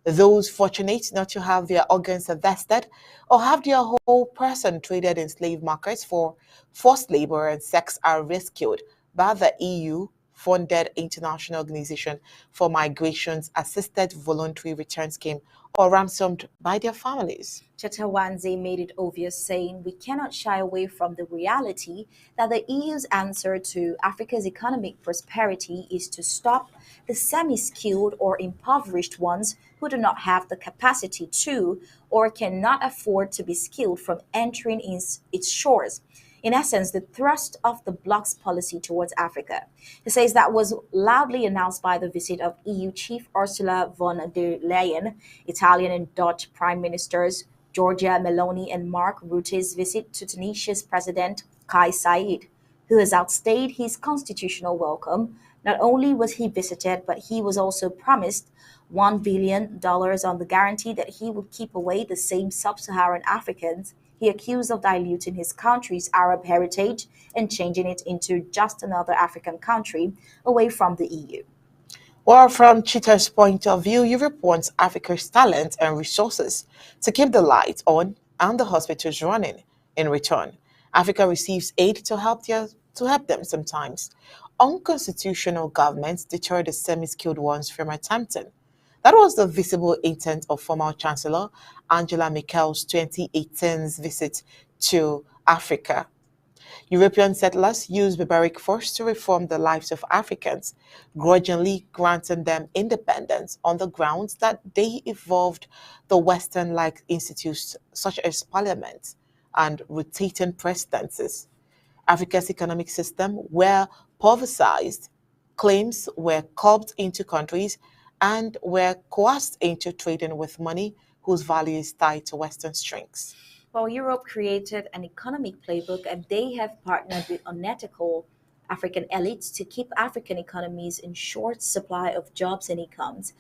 Those fortunate not to have their organs harvested or have their whole person traded in slave markets for forced labor and sex are rescued by the EU funded International Organization for Migration's Assisted Voluntary Return Scheme or ransomed by their families. Chatawanze made it obvious, saying we cannot shy away from the reality that the EU's answer to Africa's economic prosperity is to stop the semi skilled or impoverished ones who do not have the capacity to or cannot afford to be skilled from entering its shores. In essence, the thrust of the bloc's policy towards Africa. He says that was loudly announced by the visit of EU Chief Ursula von der Leyen, Italian and Dutch Prime Ministers Giorgia Meloni and Mark Rutte's visit to Tunisia's President Kais Saied, who has outstayed his constitutional welcome. Not only was he visited, but he was also promised $1 billion on the guarantee that he would keep away the same sub Saharan Africans he accused of diluting his country's Arab heritage and changing it into just another African country away from the EU. Well, from Cheetah's point of view, Europe wants Africa's talent and resources to keep the lights on and the hospitals running. In return, Africa receives aid to help them sometimes. Unconstitutional governments deter the semi-skilled ones from attempting. That was the visible intent of former Chancellor Angela Merkel's 2018 visit to Africa. European settlers used barbaric force to reform the lives of Africans, grudgingly granting them independence on the grounds that they evolved the Western like institutes such as parliament and rotating presidencies. Africa's economic system were pulverized, claims were curbed into countries, and were coerced into trading with money whose value is tied to Western strengths. Well, Europe created an economic playbook and they have partnered with unethical African elites to keep African economies in short supply of jobs and incomes.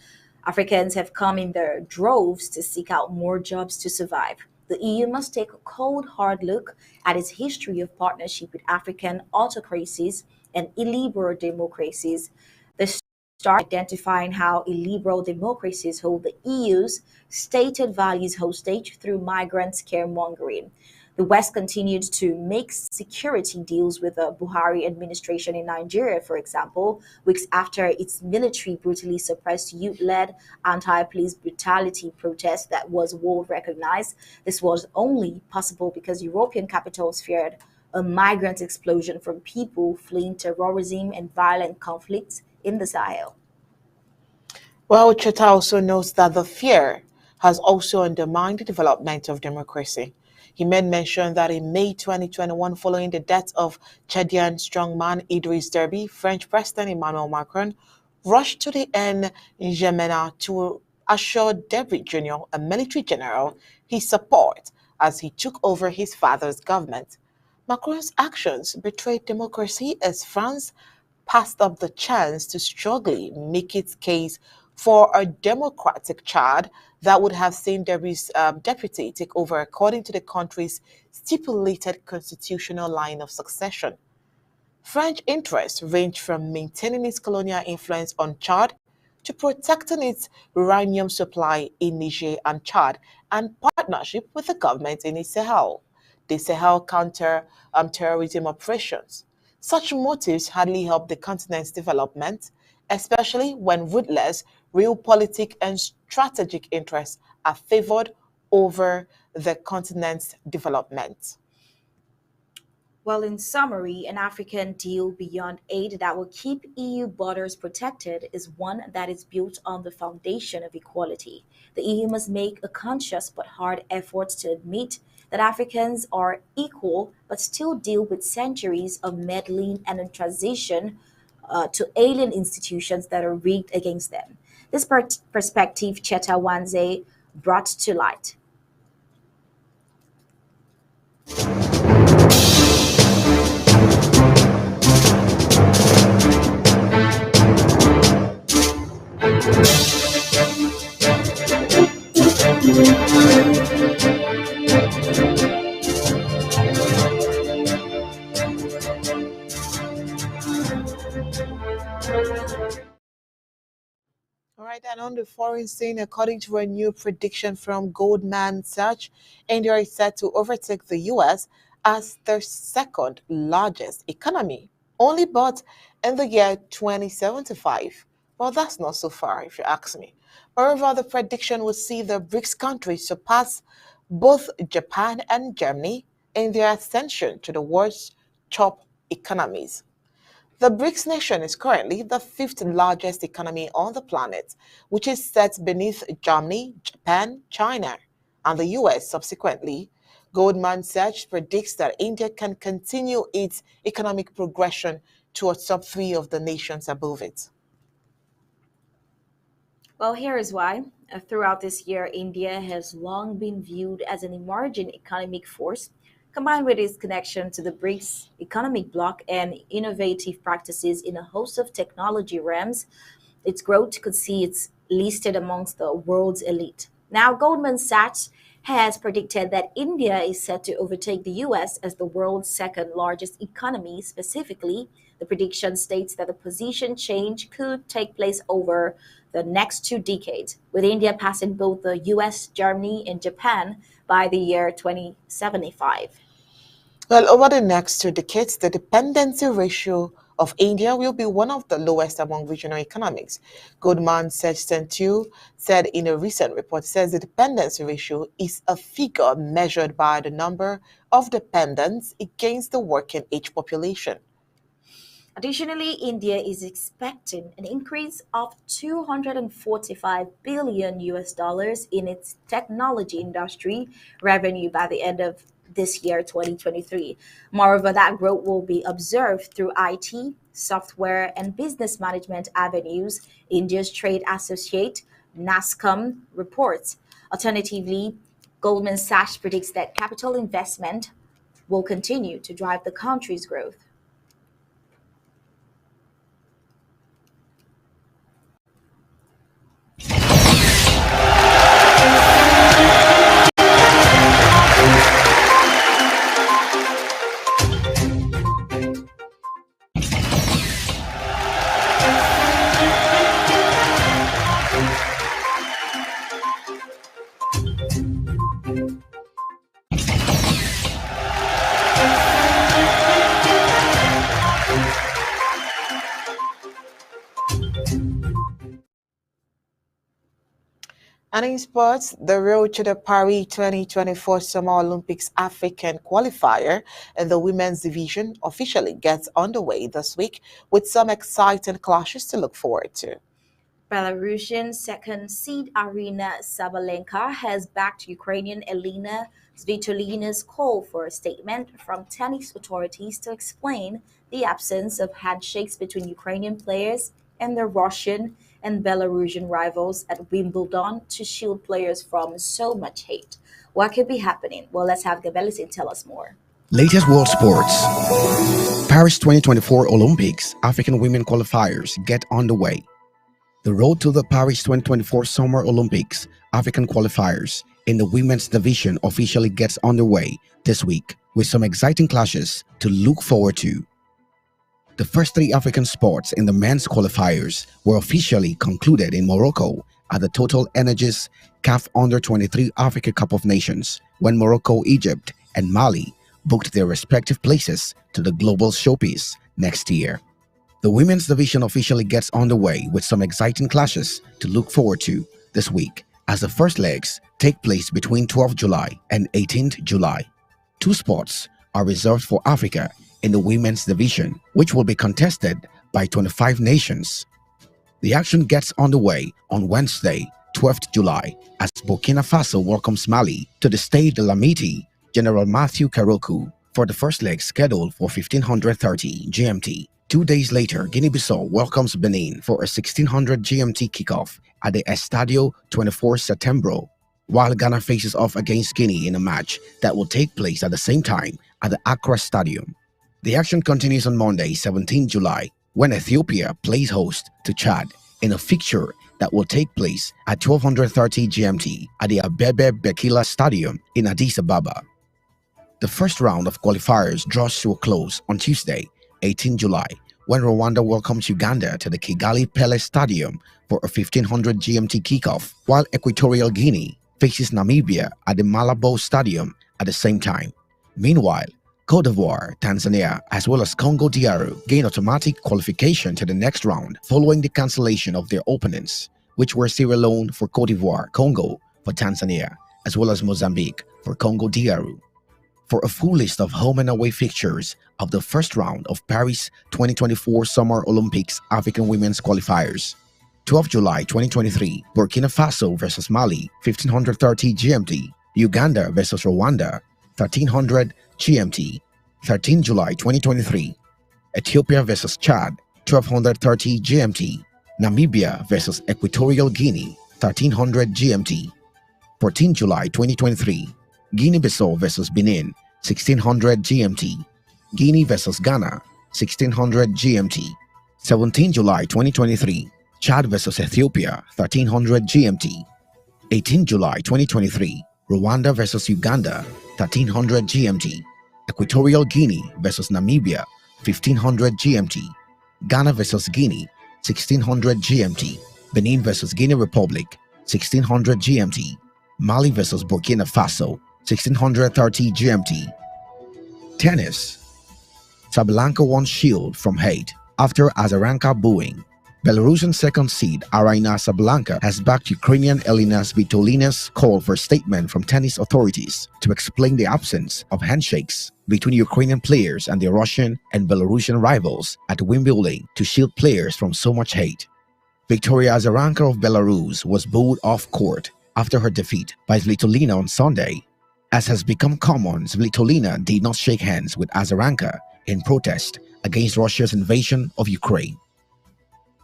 Africans have come in their droves to seek out more jobs to survive. The EU must take a cold, hard look at its history of partnership with African autocracies and illiberal democracies. The start identifying how illiberal democracies hold the EU's stated values hostage through migrant scaremongering. The West continued to make security deals with the Buhari administration in Nigeria, for example, weeks after its military brutally suppressed youth led anti police brutality protest that was world recognized. This was only possible because European capitals feared a migrant explosion from people fleeing terrorism and violent conflicts in the Sahel. Well, Cheta also notes that the fear has also undermined the development of democracy. He made mention that in May 2021, following the death of Chadian strongman Idriss Deby, French President Emmanuel Macron rushed to the N'Djamena to assure Deby Jr., a military general, his support as he took over his father's government. Macron's actions betrayed democracy as France passed up the chance to strongly make its case for a democratic Chad that would have seen Deby's deputy take over according to the country's stipulated constitutional line of succession. French interests range from maintaining its colonial influence on Chad to protecting its uranium supply in Niger and Chad and partnership with the government in the Sahel counter terrorism operations. Such motives hardly help the continent's development, especially when ruthless realpolitik and strategic interests are favored over the continent's development. Well, in summary, an African deal beyond aid that will keep EU borders protected is one that is built on the foundation of equality. The EU must make a conscious but hard effort to admit that Africans are equal but still deal with centuries of meddling and a transition to alien institutions that are rigged against them. This perspective Cheta Wanze brought to light. All right, and on the foreign scene, according to a new prediction from Goldman Sachs, India is set to overtake the US as the second largest economy, only but in the year 2075. Well, that's not so far, if you ask me. Moreover, the prediction will see the BRICS countries surpass both Japan and Germany in their ascension to the world's top economies. The BRICS nation is currently the fifth largest economy on the planet, which is set beneath Germany, Japan, China, and the US subsequently. Goldman Sachs predicts that India can continue its economic progression to a top three of the nations above it. Well, here is why. Throughout this year, India has long been viewed as an emerging economic force, combined with its connection to the BRICS economic bloc and innovative practices in a host of technology realms. Its growth could see it listed amongst the world's elite. Now, Goldman Sachs has predicted that India is set to overtake the US as the world's second largest economy. Specifically, the prediction states that the position change could take place over the next 2 decades, with India passing both the US, Germany, and Japan by the year 2075. Well, over the next 2 decades, the dependency ratio of India will be one of the lowest among regional economies. Goldman Sachs too said in a recent report, says the dependency ratio is a figure measured by the number of dependents against the working age population. Additionally, India is expecting an increase of 245 billion US dollars in its technology industry revenue by the end of this year 2023. Moreover, that growth will be observed through IT, software, and business management avenues, India's trade associate NASCOM reports. Alternatively, Goldman Sachs predicts that capital investment will continue to drive the country's growth. And in sports, the road to the Paris 2024 Summer Olympics African qualifier in the women's division officially gets underway this week with some exciting clashes to look forward to. Belarusian second seed Arina Sabalenka has backed Ukrainian Elena Svitolina's call for a statement from tennis authorities to explain the absence of handshakes between Ukrainian players and their Russian and Belarusian rivals at Wimbledon to shield players from so much hate. What could be happening? Well, let's have Gabelisin tell us more. Latest world sports. Paris 2024 Olympics African women qualifiers get underway. The road to the Paris 2024 Summer Olympics African qualifiers in the women's division officially gets underway this week with some exciting clashes to look forward to. The first three African sports in the men's qualifiers were officially concluded in Morocco at the Total Energies CAF Under-23 Africa Cup of Nations when Morocco, Egypt, and Mali booked their respective places to the global showpiece next year. The women's division officially gets underway with some exciting clashes to look forward to this week as the first legs take place between 12th July and 18th July. Two spots are reserved for Africa in the women's division, which will be contested by 25 nations. The action gets underway on Wednesday, 12th July, as Burkina Faso welcomes Mali to the Stade de l'Amitié General Mathieu Karoku for the first leg scheduled for 1530 GMT. 2 days later, Guinea-Bissau welcomes Benin for a 1600 GMT kickoff at the Estadio 24 Setembro, while Ghana faces off against Guinea in a match that will take place at the same time at the Accra Stadium. The action continues on Monday, 17 July, when Ethiopia plays host to Chad in a fixture that will take place at 1230 GMT at the Abebe Bekila Stadium in Addis Ababa. The first round of qualifiers draws to a close on Tuesday, 18 July, when Rwanda welcomes Uganda to the Kigali Pele Stadium for a 1500 GMT kickoff, while Equatorial Guinea faces Namibia at the Malabo Stadium at the same time. Meanwhile, Cote d'Ivoire, Tanzania, as well as Congo DR gain automatic qualification to the next round following the cancellation of their opponents, which were Sierra Leone for Cote d'Ivoire, Congo for Tanzania, as well as Mozambique for Congo DR. For a full list of home and away fixtures of the first round of Paris 2024 Summer Olympics African Women's Qualifiers, 12 July 2023, Burkina Faso vs Mali, 1530 GMT, Uganda vs Rwanda, 1300 GMT, 13 July 2023, Ethiopia vs Chad, 1230 GMT, Namibia vs Equatorial Guinea, 1300 GMT, 14 July 2023, Guinea-Bissau vs Benin, 1600 GMT, Guinea vs Ghana, 1600 GMT, 17 July 2023, Chad vs Ethiopia, 1300 GMT, 18 July 2023, Rwanda vs Uganda, 1300 GMT, Equatorial Guinea vs Namibia, 1500 GMT, Ghana vs Guinea, 1600 GMT, Benin vs Guinea Republic, 1600 GMT, Mali vs Burkina Faso, 1630 GMT. Tennis. Sabalenka won shield from hate after Azarenka booing. Belarusian second seed Arina Sabalenka has backed Ukrainian Elena Svitolina's call for a statement from tennis authorities to explain the absence of handshakes between Ukrainian players and their Russian and Belarusian rivals at Wimbledon to shield players from so much hate. Victoria Azarenka of Belarus was booed off court after her defeat by Svitolina on Sunday. As has become common, Svitolina did not shake hands with Azarenka in protest against Russia's invasion of Ukraine.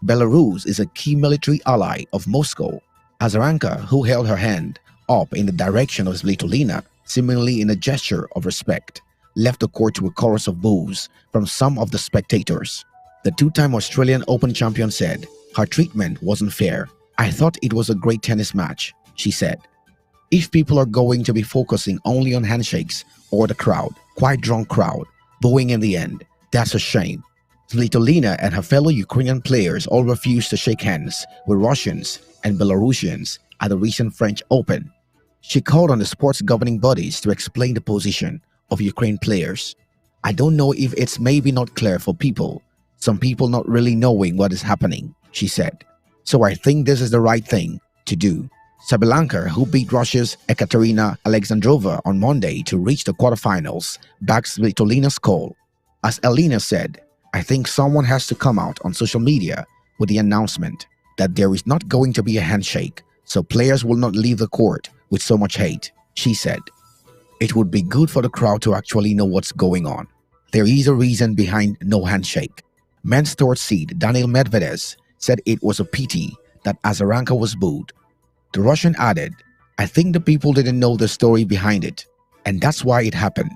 Belarus is a key military ally of Moscow. Azarenka, who held her hand up in the direction of Svitolina, seemingly in a gesture of respect, left the court to a chorus of boos from some of the spectators. The two-time Australian Open champion said, "Her treatment wasn't fair. I thought it was a great tennis match," she said. If people are going to be focusing only on handshakes or the crowd, quite drunk crowd, booing in the end, that's a shame. Svitolina and her fellow Ukrainian players all refused to shake hands with Russians and Belarusians at the recent French Open. She called on the sports governing bodies to explain the position of Ukraine players. "I don't know if it's maybe not clear for people, some people not really knowing what is happening," she said. "So I think this is the right thing to do." Sabalenka, who beat Russia's Ekaterina Alexandrova on Monday to reach the quarterfinals, backs Svitolina's call. As Elena said, "I think someone has to come out on social media with the announcement that there is not going to be a handshake, so players will not leave the court with so much hate," she said. "It would be good for the crowd to actually know what's going on. There is a reason behind no handshake." Men's third seed Daniil Medvedev said it was a pity that Azarenka was booed. The Russian added, "I think the people didn't know the story behind it, and that's why it happened."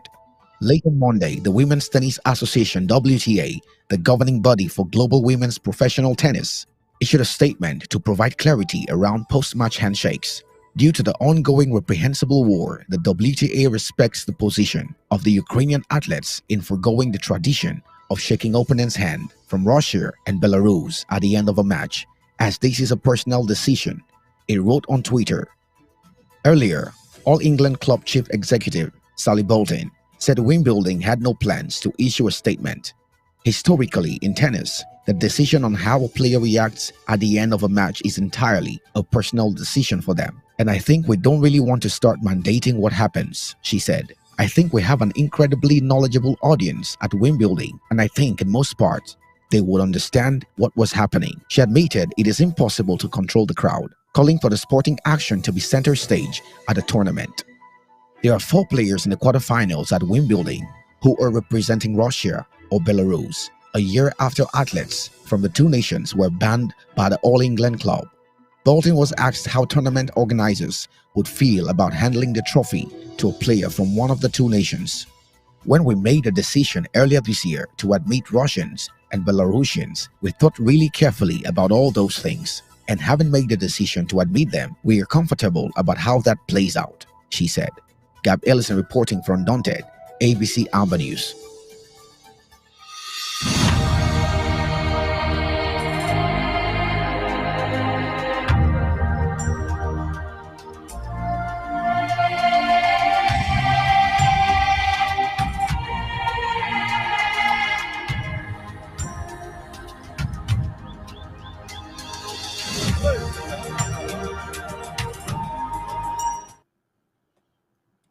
Late on Monday, the Women's Tennis Association WTA, the governing body for global women's professional tennis, issued a statement to provide clarity around post-match handshakes. Due to the ongoing reprehensible war, the WTA respects the position of the Ukrainian athletes in foregoing the tradition of shaking opponent's hand from Russia and Belarus at the end of a match, as this is a personal decision, it wrote on Twitter. Earlier, All England Club Chief Executive Sally Bolton said Wimbledon had no plans to issue a statement. Historically, in tennis, the decision on how a player reacts at the end of a match is entirely a personal decision for them. "And I think we don't really want to start mandating what happens," she said. "I think we have an incredibly knowledgeable audience at Wimbledon, and I think in most parts, they would understand what was happening." She admitted it is impossible to control the crowd, calling for the sporting action to be center stage at the tournament. There are 4 players in the quarterfinals at Wimbledon who are representing Russia or Belarus, a year after athletes from the two nations were banned by the All England Club. Bolton was asked how tournament organizers would feel about handling the trophy to a player from one of the two nations. "When we made a decision earlier this year to admit Russians and Belarusians, we thought really carefully about all those things. And having made the decision to admit them, we are comfortable about how that plays out," she said. Gab Ellison reporting for Undaunted, ABC Amba News.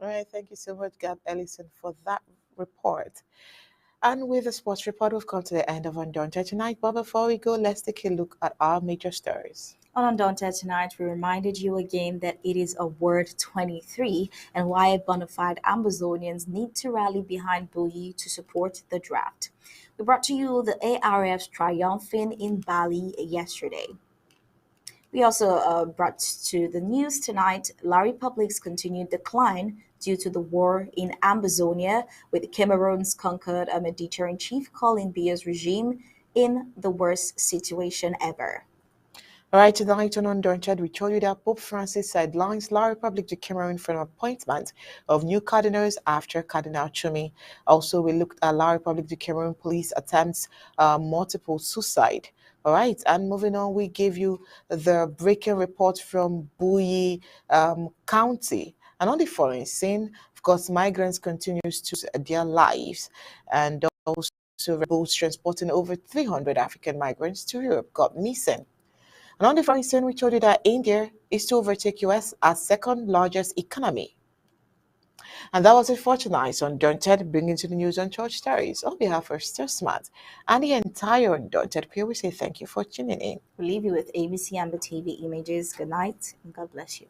All right, thank you so much, Gab Ellison, for that report. And with the sports report, we've come to the end of Undaunted tonight. But before we go, let's take a look at our major stories. On Undaunted tonight, we reminded you again that it is Award 23 and why bona fide Amazonians need to rally behind Boyi to support the draft. We brought to you the ARF's triumphing in Bali yesterday. We also brought to the news tonight La Republic's continued decline due to the war in Amazonia, with Cameroon's conquered amid deterring chief calling Biya's regime in the worst situation ever. All right, tonight on Undaunted, we told you that Pope Francis sidelines La Republic de Cameroon for an appointment of new cardinals after Cardinal Chumi. Also, we looked at La Republic de Cameroon police attempts multiple suicide. All right, and moving on, we gave you the breaking report from Buyi County. And on the foreign scene, of course, migrants continues to their lives, and also boats transporting over 300 African migrants to Europe got missing. And on the foreign scene, we told you that India is to overtake US as second largest economy. And that was it for tonight on Undaunted, bringing to the news on church stories. On behalf of Stir Smart and the entire Undaunted peer, we say thank you for tuning in. We leave you with ABC Amba TV images. Good night and God bless you.